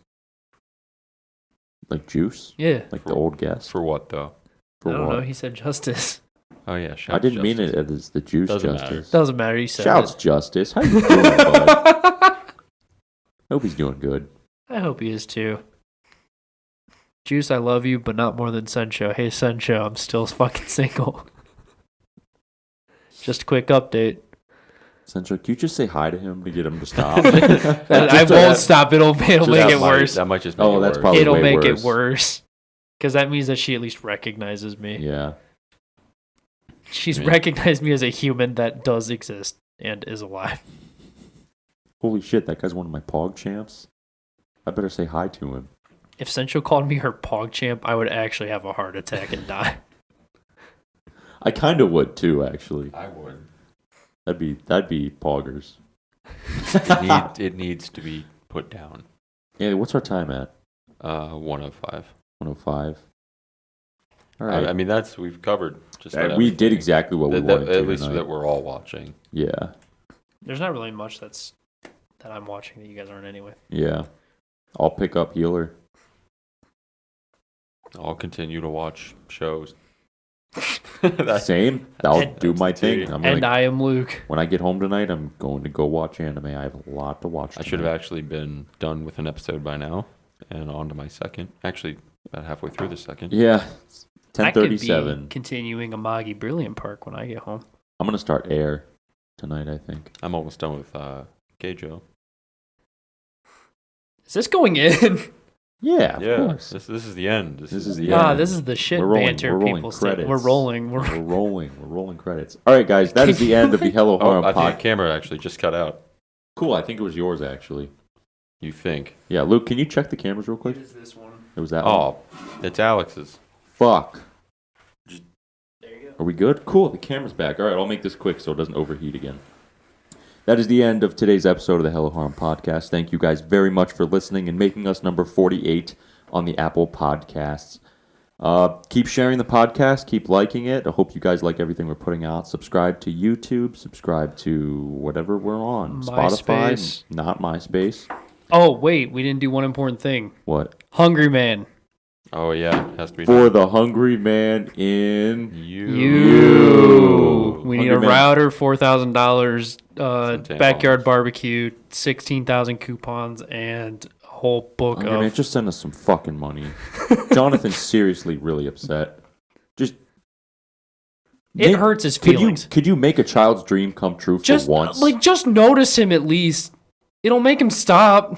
Like Juice? Yeah. Like the old guest? For what, though? For I don't what? know. He said Justice. Oh, yeah. Shouts I didn't mean Justice. it as the Juice Doesn't Justice. matter. Doesn't matter. He said Shouts it. Justice. How you doing, bud? Hope he's doing good. I hope he is too. Juice, I love you, but not more than Sencho. Hey, Sencho, I'm still fucking single. Just a quick update. Central, can you just say hi to him to get him to stop? I won't stop. It'll make it worse. That might just make Oh, it that's worse. probably It'll way make worse. it worse. Because that means that she at least recognizes me. Yeah. She's I mean- recognized me as a human that does exist and is alive. Holy shit, that guy's one of my Pog champs. I better say hi to him. If Sencho called me her Pog champ, I would actually have a heart attack and die. I kind of would too, actually. I would. That'd be Poggers. It needs to be put down. Yeah, what's our time at? 105. 105. All right. I mean, we've covered just about we did everything. exactly what we wanted to At least tonight. that we're all watching. Yeah. There's not really much that I'm watching that you guys aren't anyway. Yeah. I'll pick up Healer. I'll continue to watch shows. Same. I'll And- do my That's the thing. tea. I'm And gonna, I am Luke. when I get home tonight, I'm going to go watch anime. I have a lot to watch. I should have tonight. actually been done with an episode by now and on to my second. Actually, about halfway through the second. Yeah. I could be 10:37. continuing Amagi Brilliant Park when I get home. I'm gonna start Air tonight, I think. I'm almost done with Geijo. Is this going in? Yeah, of course. This is the end. This is the Yeah. Nah, end. this is the shit We're rolling- banter we're rolling people say. credits. We're rolling. We're rolling credits. All right, guys, that is the end of the Hello Oh, Harem I think podcast. the camera actually just cut out. Cool, I think it was yours actually. You think? Yeah, Luke, can you check the cameras real quick? is this one? It was that one. Oh, it's Alex's. Fuck. There you go. Are we good? Cool, the camera's back. All right, I'll make this quick so it doesn't overheat again. That is the end of today's episode of the Hello Harem podcast. Thank you guys very much for listening and making us number 48 on the Apple Podcasts. Keep sharing the podcast. Keep liking it. I hope you guys like everything we're putting out. Subscribe to YouTube. Subscribe to whatever we're on. Spotify. MySpace. Not MySpace. Oh, wait. We didn't do one important thing. What? Hungry Man. Oh yeah, it has to be For the hungry man in... You. We need a Hungry Man. router, $4,000, Some backyard tampons. barbecue, 16,000 coupons, and a whole book Hungry man, of... just send us some fucking money. Jonathan's seriously really upset. Just... It Nick, hurts his feelings. Could you make a child's dream come true Just for once? just notice him at least. It'll make him stop.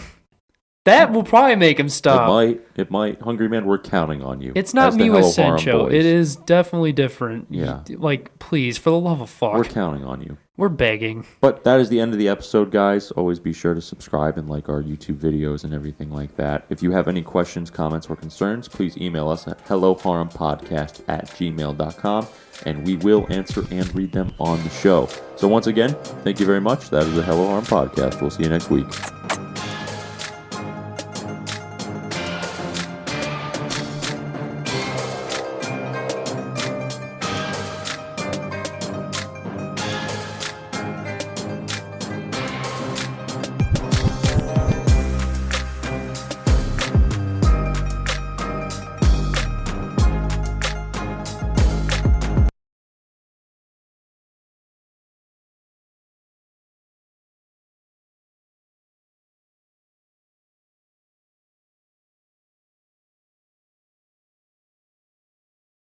That will probably make him stop. It might. Hungry man, we're counting on you. It's not As the me with Hello Harem Sencho. boys. It is definitely different. Yeah. Like, please, for the love of fuck. We're counting on you. We're begging. But that is the end of the episode, guys. Always be sure to subscribe and like our YouTube videos and everything like that. If you have any questions, comments, or concerns, please email us at helloharempodcast@gmail.com, and we will answer and read them on the show. So once again, thank you very much. That is the Hello Harem Podcast. We'll see you next week.